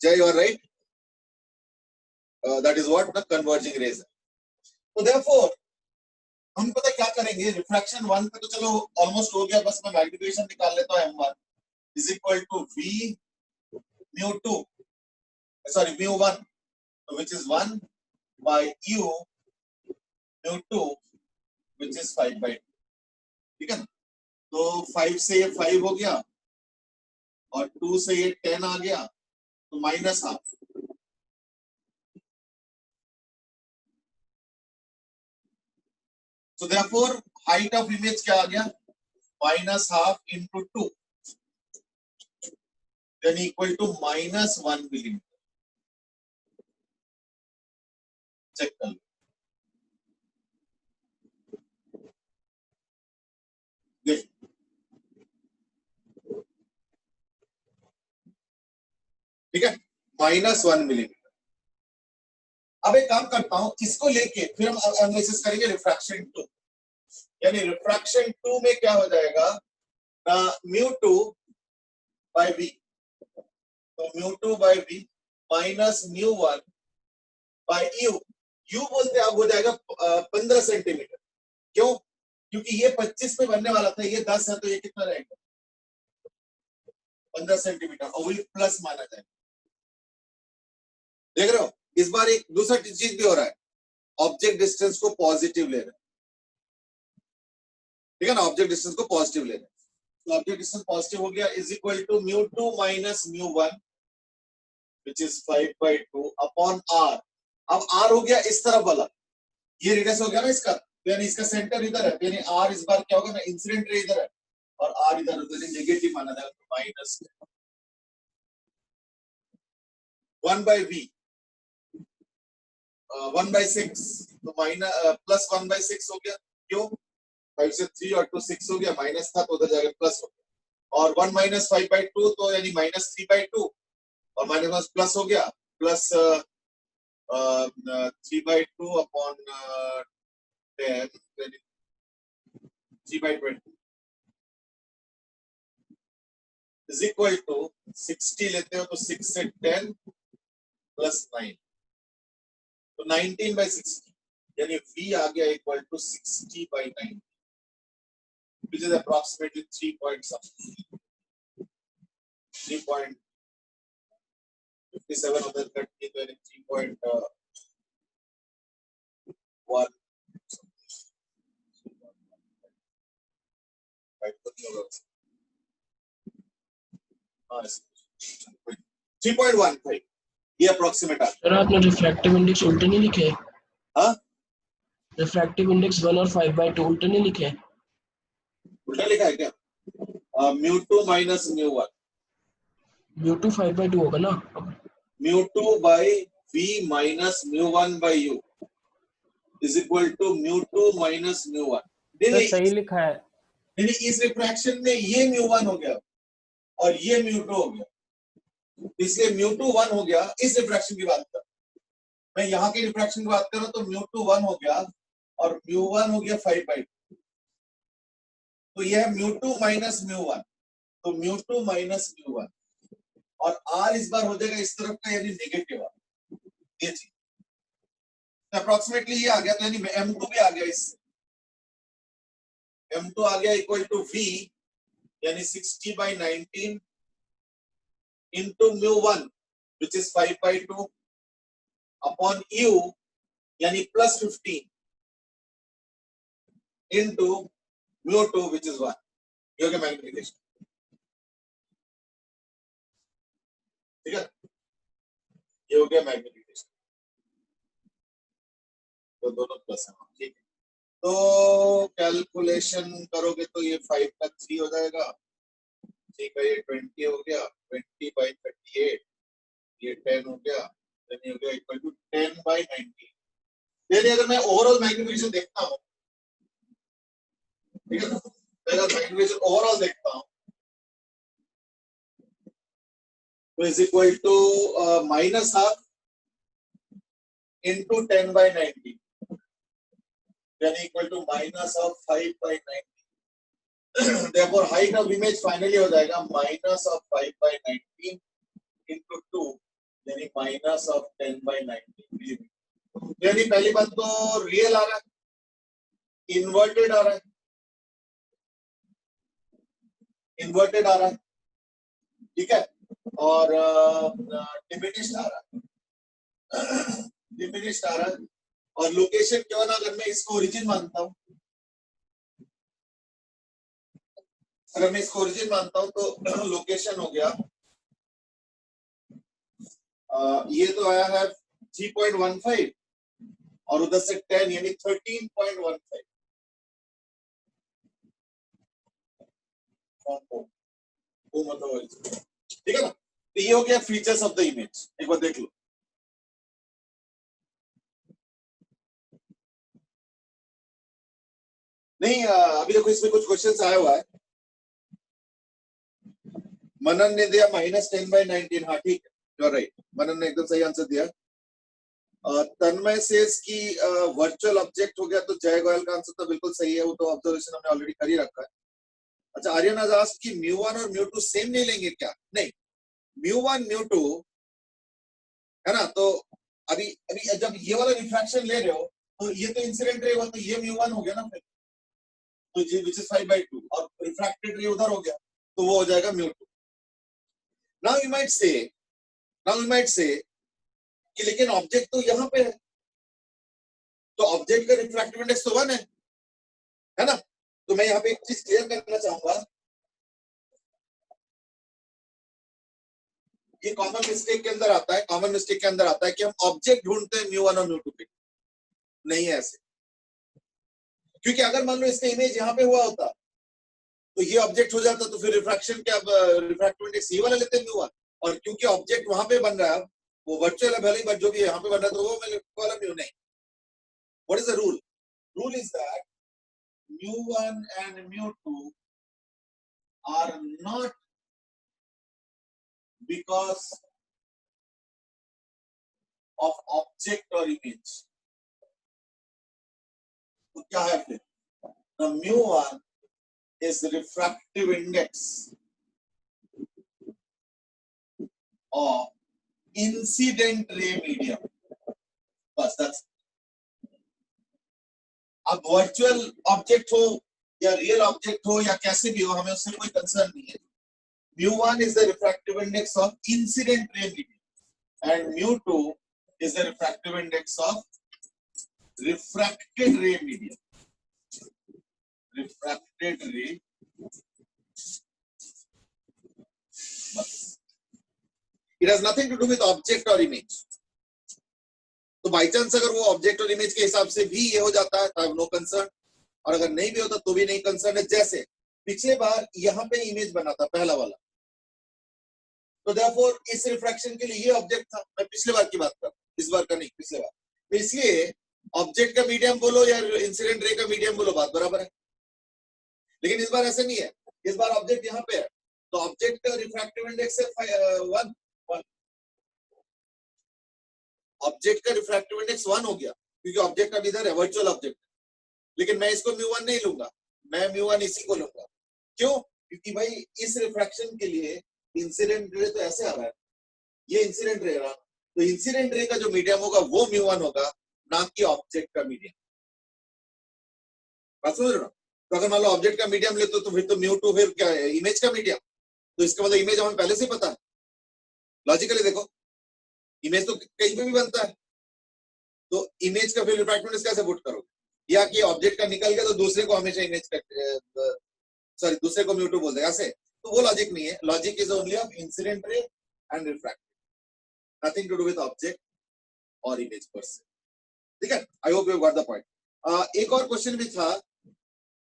Jay, you are right. That is what the converging rays है. So therefore हम पता क्या करेंगे, रिफ्रैक्शन 1 पे तो चलो ऑलमोस्ट हो गया, बस मैं मैग्निफिकेशन निकाल लेता हूं। m1 is equal to v mu2, sorry mu1, which is 1 by u mu2 which is 5/2, ठीक है ना? तो 5 से ये 5 हो गया और 2 से ये 10 आ गया, तो -½ So therefore height of image क्या आ गया, -½ into 2 then equal to -1 millimeter. Check कर लो, देख ठीक है, -1 मिलीमीटर। अब एक काम करता हूं, इसको लेके फिर हम एनालिसिस करेंगे रिफ्रैक्शन 2, यानी रिफ्रैक्शन 2 में क्या हो जाएगा, mu2 by v, तो mu2 by v minus mu1 by u बोलते अब हो जाएगा 15 सेंटीमीटर। क्यों? क्योंकि ये 25 पे बनने वाला था, ये 10 है, तो ये कितना रहेगा 15 सेंटीमीटर, और वही प्लस माना जाएगा। देख रहे हो, इस बार एक दूसरा चीज भी हो रहा है, ऑब्जेक्ट डिस्टेंस को पॉजिटिव ले रहे हैं, ठीक है ना, ऑब्जेक्ट डिस्टेंस को पॉजिटिव ले रहे हैं, तो ऑब्जेक्ट डिस्टेंस पॉजिटिव हो गया, is equal to mu2 minus mu1 which is 5/2 upon r। अब r हो गया इस तरफ वाला, ये रेडियस हो गया ना इसका, यानी इसका सेंटर इधर है, यानी r इस बार क्या होगा ना, इंसिडेंट रे इधर है और r इधर उधर नेगेटिव माना जाएगा, तो माइनस 1/v 1/6, तो माइनस प्लस 1/6 हो गया। क्यों? 5 से 3 और 2 6 हो गया, माइनस था तो उधर जाकर प्लस हो गया, और 1 माइनस 5/2 तो यानी माइनस 3/2, और माइनस प्लस हो गया, plus 3/2 upon 10 3/20 is equal to 60 लेते हो तो 6 से 10 प्लस 9 तो 19/60, यानी v आ गया equal to 60/9 which is approximately 3 point something 3.57 उधर कट की तो यानी 3.1 3.15 ये अप्रोक्सीमेट आ सर आपने रिफ्रैक्टिव इंडेक्स उल्टे नहीं लिखे? हाँ रिफ्रैक्टिव इंडेक्स 1 और 5/2 उल्टे नहीं लिखे? उल्टा लिखा है क्या? μ2 माइनस μ1 μ2 5/2 होगा ना? μ2 by v minus μ1 by u is equal to μ2 minus μ1। तो सही लिखा है। नहीं, इस रिफ्रैक्शन में ये μ1 हो गया और ये μ2 हो गया, इसलिए μ2 1 हो गया। इस रिफ्रैक्शन की बात कर, मैं यहाँ की रिफ्रैक्शन की बात कर रहा हूँ, तो μ2 1 हो गया और μ1 हो गया 5/2, तो यह μ2 माइनस μ1, तो μ2 माइनस μ1, और r इस बार हो जाएगा इस तरफ का, यानी नेगेटिव r, ये चीज अप्रोक्सीमेटली ये आ गया, तो यानी m2 भी आ गया, इससे m2 आ गया इक्वल टू v यानी 60/19 into μ1 which is 5/2 upon u यानी प्लस 15 into μ2 which is 1। ये हो गया मैग्निफिकेशन, ठीक है, ये हो गया मैग्निफिकेशन, तो दोनों प्लस है, ठीक है। तो कैलकुलेशन करोगे तो ये 5 का 3 हो जाएगा, ठीक है, ये 20 हो गया, 20/38 ये 10 हो गया, यानी हो गया इक्वल टू 10/19। यानी अगर मैं ओवरऑल मैग्निफिकेशन देखता हूँ, ठीक है ना, अगर मैग्निफिकेशन ओवरऑल देखता हूँ तो इज इक्वल टू -12 into 10/19 यानी equal to minus of 5/19। therefore height of image finally हो जाएगा माइनस ऑफ 5/19 into 2 यानी माइनस ऑफ 10/19। यानी पहली बात तो रियल आ रहा है, इन्वर्टेड आ रहा है, इन्वर्टेड आ रहा है, ठीक है, और डिमिनिश्ड आ रहा है, डिमिनिश्ड आ रहा है, और लोकेशन क्यों ना, अगर मैं इसको ओरिजिन मानता हूं, अगर मैं इसको ओरिजिन मानता हूं तो लोकेशन हो गया, ये तो आया है 3.15 और उधर से 10 यानी 13.15 मतलब, ठीक है ना। तो ये हो गया फीचर्स ऑफ द इमेज, एक बार देख लो। नहीं अभी देखो इसमें कुछ क्वेश्चंस आया हुआ है। मनन ने दिया -10/19, हाँ ठीक है, यू आर राइट, मनन ने एकदम सही आंसर दिया। तन्मय सेज की वर्चुअल ऑब्जेक्ट हो गया, तो जय गोयल का आंसर तो बिल्कुल सही है, वो तो ऑब्जर्वेशन हमने ऑलरेडी कर ही रखा है। अच्छा, आर्यन आजाद की μ1 और μ2 सेम नहीं लेंगे क्या? नहीं, μ1 μ2 है ना, तो अभी अभी जब ये वाला रिफ्रैक्शन ले रहे हो तो ये तो इंसिडेंट रे हुआ, तो ये μ1 हो गया ना, फिर तो जी विच इज 5/2, और रिफ्रैक्टेड रे उधर हो गया, तो वो हो जाएगा μ2। नाउ यू माइट से कि लेकिन ऑब्जेक्ट तो यहाँ पे है, तो ऑब्जेक्ट का रिफ्रैक्टिव इंडेक्स तो 1 है ना। तो मैं यहाँ पे एक चीज क्लियर करना चाहूंगा, ये कॉमन मिस्टेक के अंदर आता है, कॉमन मिस्टेक के अंदर आता है कि हम ऑब्जेक्ट ढूंढते हैं μ1 और μ2 पे, नहीं है ऐसे, क्योंकि अगर मान लो इसका इमेज यहाँ पे हुआ होता तो ये ऑब्जेक्ट हो जाता, तो फिर रिफ्रैक्शन क्या, रिफ्रैक्टिव इंडेक्स ये वाला लेते हैं μ1, और क्योंकि ऑब्जेक्ट वहां पे बन रहा है, वो वर्चुअल है भले ही, बट जो भी यहाँ पे बन रहा है तो वो वाला म्यू नहीं। What is the rule? Rule is that mu1 and mu2 are not because of object or image. तो क्या है फिर? The mu1 is refractive index of incident ray medium. बस that's अब वर्चुअल ऑब्जेक्ट हो या रियल ऑब्जेक्ट हो या कैसे भी हो, हमें उससे कोई कंसर्न नहीं है. mu1 is the refractive index of incident ray medium and mu2 is the refractive index of refracted ray medium. Refracted ray. It has nothing to do with object or image. तो by chance अगर वो object और image के हिसाब से भी ये हो जाता है तो नो कंसर्न, और अगर नहीं भी होता तो भी नहीं कंसर्न है. जैसे पिछले बार यहाँ पे इमेज बना था पहला वाला, तो देयरफॉर इस रिफ्रैक्शन के लिए ये ऑब्जेक्ट था. मैं पिछले बार की बात कर रहा हूं, इस बार का नहीं, पिछले बार. तो इसलिए ऑब्जेक्ट का मीडियम बोलो या इंसिडेंट रे का मीडियम बोलो, बात बराबर है. लेकिन इस बार ऐसे नहीं है. इस बार ऑब्जेक्ट यहाँ पे है तो ऑब्जेक्ट का रिफ्रैक्टिव इंडेक्स है 1. ऑब्जेक्ट का रिफ्रैक्टिव इंडेक्स 1 हो गया क्योंकि ऑब्जेक्ट अब इधर है, वर्चुअल ऑब्जेक्ट. लेकिन मैं इसको mu1 नहीं लूंगा, मैं mu1 इसी को लूंगा. क्यों? क्योंकि भाई इस रिफ्रैक्शन के लिए इंसिडेंट रे तो ऐसे आ रहा है, ये इंसिडेंट रे रहा, तो इंसिडेंट रे का जो मीडियम होगा वो mu1 होगा, ना कि ऑब्जेक्ट का मीडियम. बात समझ रहे हो? तो अगर मान लो ऑब्जेक्ट का मीडियम लेते तो फिर तो mu2 फिर क्या है, इमेज का मीडियम. तो इसका मतलब इमेज हमें पहले से पता है. लॉजिकली देखो, इमेज तो कहीं पे भी बनता है, तो इमेज का फिर रिफ्रैक्टिव इंडेक्स कैसे पुट करोगे? या कि ऑब्जेक्ट का निकल गया तो दूसरे को हमेशा इमेज का सॉरी दूसरे को mu2 बोल देगा ऐसे, तो वो लॉजिक नहीं है. Logic is only of incident ray and refractive, nothing to do with object और इमेज पर से. ठीक है, I hope you got the point. एक और क्वेश्चन भी था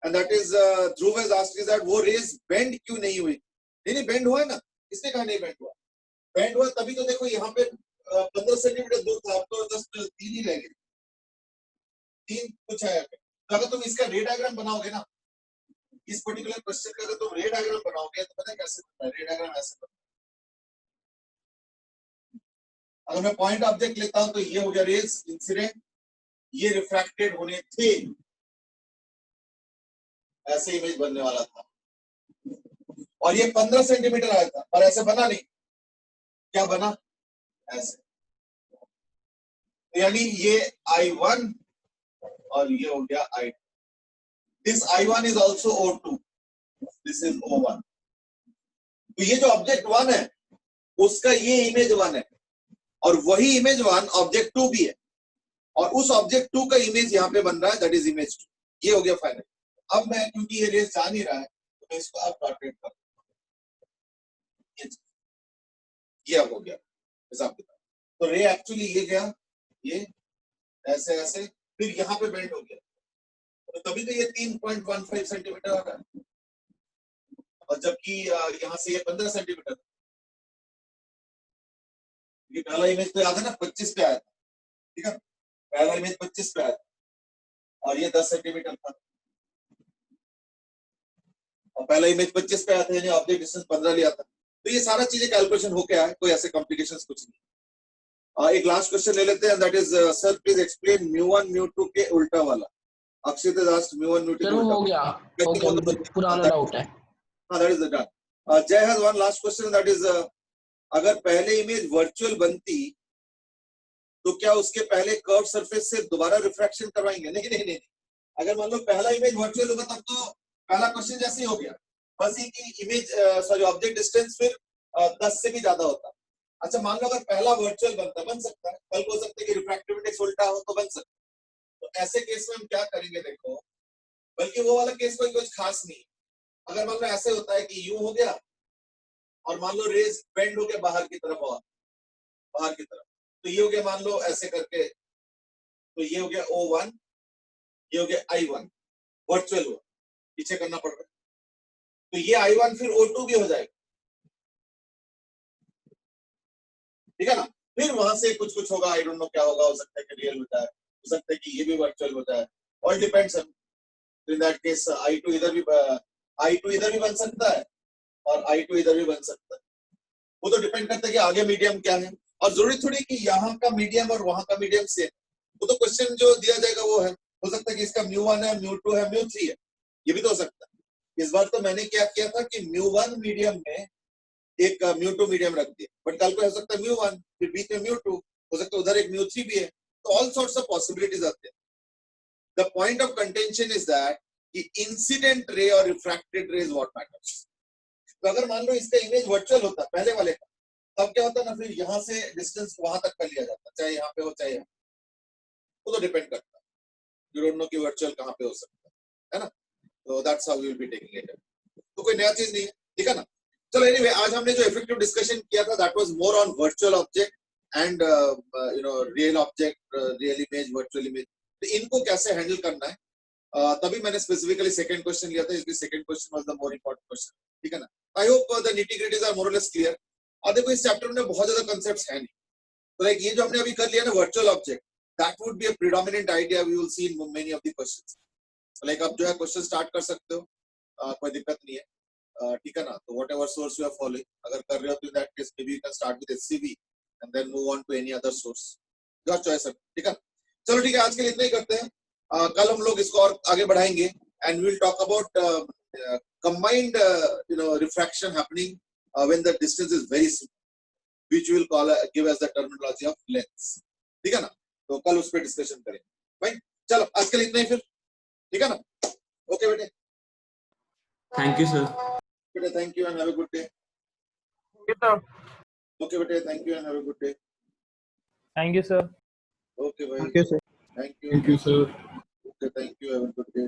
and that is Dhruv has asked is that वो रेज बेंड क्यों नहीं हुई? नहीं बेंड हुआ है ना, किसने कहा नहीं बेंड हुआ? बेंड हुआ तभी तो देखो यहाँ पे 15 सेंटीमीटर दूर था, अब तो 3 ही रह गए, 3 कुछ है. तो अगर तुम इसका रे डायग्राम बनाओगे ना, इस पर्टिकुलर क्वेश्चन का अगर तुम रे डायग्राम बनाओगे तो पता है कैसे बनता है? रे डायग्राम ऐसे बनता है. अगर मैं पॉइंट ऑब्जेक्ट लेता हूं तो ये हो गया रेज इंसिडेंट, ये रिफ्रैक्टेड होने थे, ऐसे इमेज बनने वाला था, और ये 15 सेंटीमीटर आया था, और ऐसे बना नहीं. क्या बना? ऐसे. यानी ये I1 और ये हो गया I2. This I1 is also O2. This is O1. तो ये जो ऑब्जेक्ट 1 है उसका ये इमेज 1 है, और वही इमेज 1 ऑब्जेक्ट 2 भी है, और उस ऑब्जेक्ट 2 का इमेज यहाँ पे बन रहा है, दैट इज इमेज 2. ये हो गया फाइनल. अब मैं क्योंकि ये रेस जा नहीं रहा है तो मैं इसको अब डॉटेड कर, ये अब हो गया हिसाब किताब. तो रे एक्चुअली ये गया, ये ऐसे ऐसे, फिर यहाँ पे बेंड हो गया, तो तभी तो ये 3.15 सेंटीमीटर आ रहा है, और जबकि यहाँ से ये 15 सेंटीमीटर. ये पहला इमेज तो याद है ना 25 पे आया था. ठीक है, पहला इमेज 25 पे आया था और ये 10 सेंटीमीटर था, और पहला इमेज 25 पे आया था, यानी ऑब्जेक्ट डिस्टेंस 15 लिया था. तो ये सारा चीजें कैलकुलेशन होके आए, कोई ऐसे कॉम्प्लिकेशंस कुछ नहीं. एक लास्ट क्वेश्चन ले लेते हैं, that is sir please explain mu1 mu2 के उल्टा वाला. अक्षित has asked mu1 mu2 के उल्टा. हो गया, पुराना डाउट है. हाँ, that is the done. Jay has one last question, that is अगर पहले इमेज वर्चुअल बनती तो क्या उसके पहले कर्व सरफेस से दोबारा रिफ्रैक्शन करवाएंगे? नहीं नहीं नहीं. अगर मान लो पहला इमेज वर्चुअल होगा तब तो पहला क्वेश्चन जैसे ही हो गया, बस ये कि इमेज सॉरी ऑब्जेक्ट डिस्टेंस फिर 10 से भी ज्यादा होता. अच्छा, मान लो अगर पहला वर्चुअल बनता, बन सकता है, कल हो सकता है कि रिफ्रैक्टिव इंडेक्स उल्टा हो तो बन सकता है. तो ऐसे केस में हम क्या करेंगे देखो, बल्कि वो वाला केस कोई कुछ खास नहीं. अगर मान लो ऐसे होता है कि यूं हो गया और मान लो रेज बेंड हो गया बाहर की तरफ, और बाहर की तरफ, तो ये हो गया मान लो ऐसे करके, तो ये हो गया O1, ये हो गया I1, वर्चुअल हुआ, पीछे करना पड़ रहा है. तो ये I1 फिर O2 भी हो जाएगा. ठीक है ना? फिर वहां से कुछ कुछ होगा, आई डोंट नो क्या होगा, हो सकता है कि रियल हो जाए, हो सकता है कि ये भी वर्चुअल हो जाए, ऑल डिपेंड्स. तो इन दैट केस I2 इधर भी बन सकता है और I2 इधर भी बन सकता है। वो तो डिपेंड करता है कि आगे मीडियम क्या है, और जरूरी थोड़ी कि यहाँ का मीडियम और वहां का मीडियम सेम। वो तो क्वेश्चन जो दिया जाएगा वो है, हो सकता है कि इसका μ1 है, μ2 है, μ3 है, ये भी तो हो सकता है। इस बार तो मैंने क्या किया था कि μ1 मीडियम में एक μ2 मीडियम रख दिया, बट कल को हो सकता है μ1 फिर बीच में μ2, हो सकता है उधर एक μ3 भी है, तो ऑल सॉर्ट्स ऑफ पॉसिबिलिटीज आते हैं। The point of contention is that कि इंसिडेंट रे और रिफ्रैक्टेड रे इज व्हाट मैटर्स। तो अगर मान लो इसका इमेज वर्चुअल होता पहले वाले का, तब क्या होता ना, फिर यहाँ से डिस्टेंस वहां तक कर लिया जाता, चाहे यहाँ पे हो चाहे यहाँ, वो तो डिपेंड करता है, यू डोंट नो कि वर्चुअल कहाँ पे हो सकता है ना। तो that's how we will be taking it. तो कोई नया चीज नहीं है, ठीक है ना। चलो एनीवे, आज हमने जो इफेक्टिव डिस्कशन किया था that was more on virtual object and real object, real image, virtual image, तो इनको कैसे हैंडल करना है। तभी मैंने स्पेसिफिकली सेकंड क्वेश्चन लिया था, इसलिए second question was the more important question, ठीक है ना। I hope the nitty gritties are more or less clear. देखो इस चैप्टर में बहुत ज्यादा कांसेप्ट्स हैं नहीं, तो लाइक ये जो हमने अभी कर लिया ना virtual object, that would be a predominant idea we will see in many of the questions. Like आप जो है क्वेश्चन स्टार्ट कर सकते हो, कोई दिक्कत नहीं है, ठीक है ना। तो whatever source you are following, अगर कर रहे हो तो in that case maybe you can start with HCV and then move on to any other source, your choice है, ठीक है। चलो ठीक है, आज के लिए इतना ही करते हैं। कल हम लोग इसको और आगे बढ़ाएंगे and we will talk about combined refraction happening when the distance is very small, which we will give as the terminology of lens, ठीक है ना। तो कल उस पर डिस्कशन करेंगे भाई। चलो आज के लिए इतना ही फिर, ठीक है ना। ओके बेटे, थैंक यू सर। बेटे thank you and have a good day. Okay बेटे, thank you and have a good day. Thank you, sir. Okay भाई, Thank you, sir. Thank you. Thank you, sir. Okay, thank you, have a good day.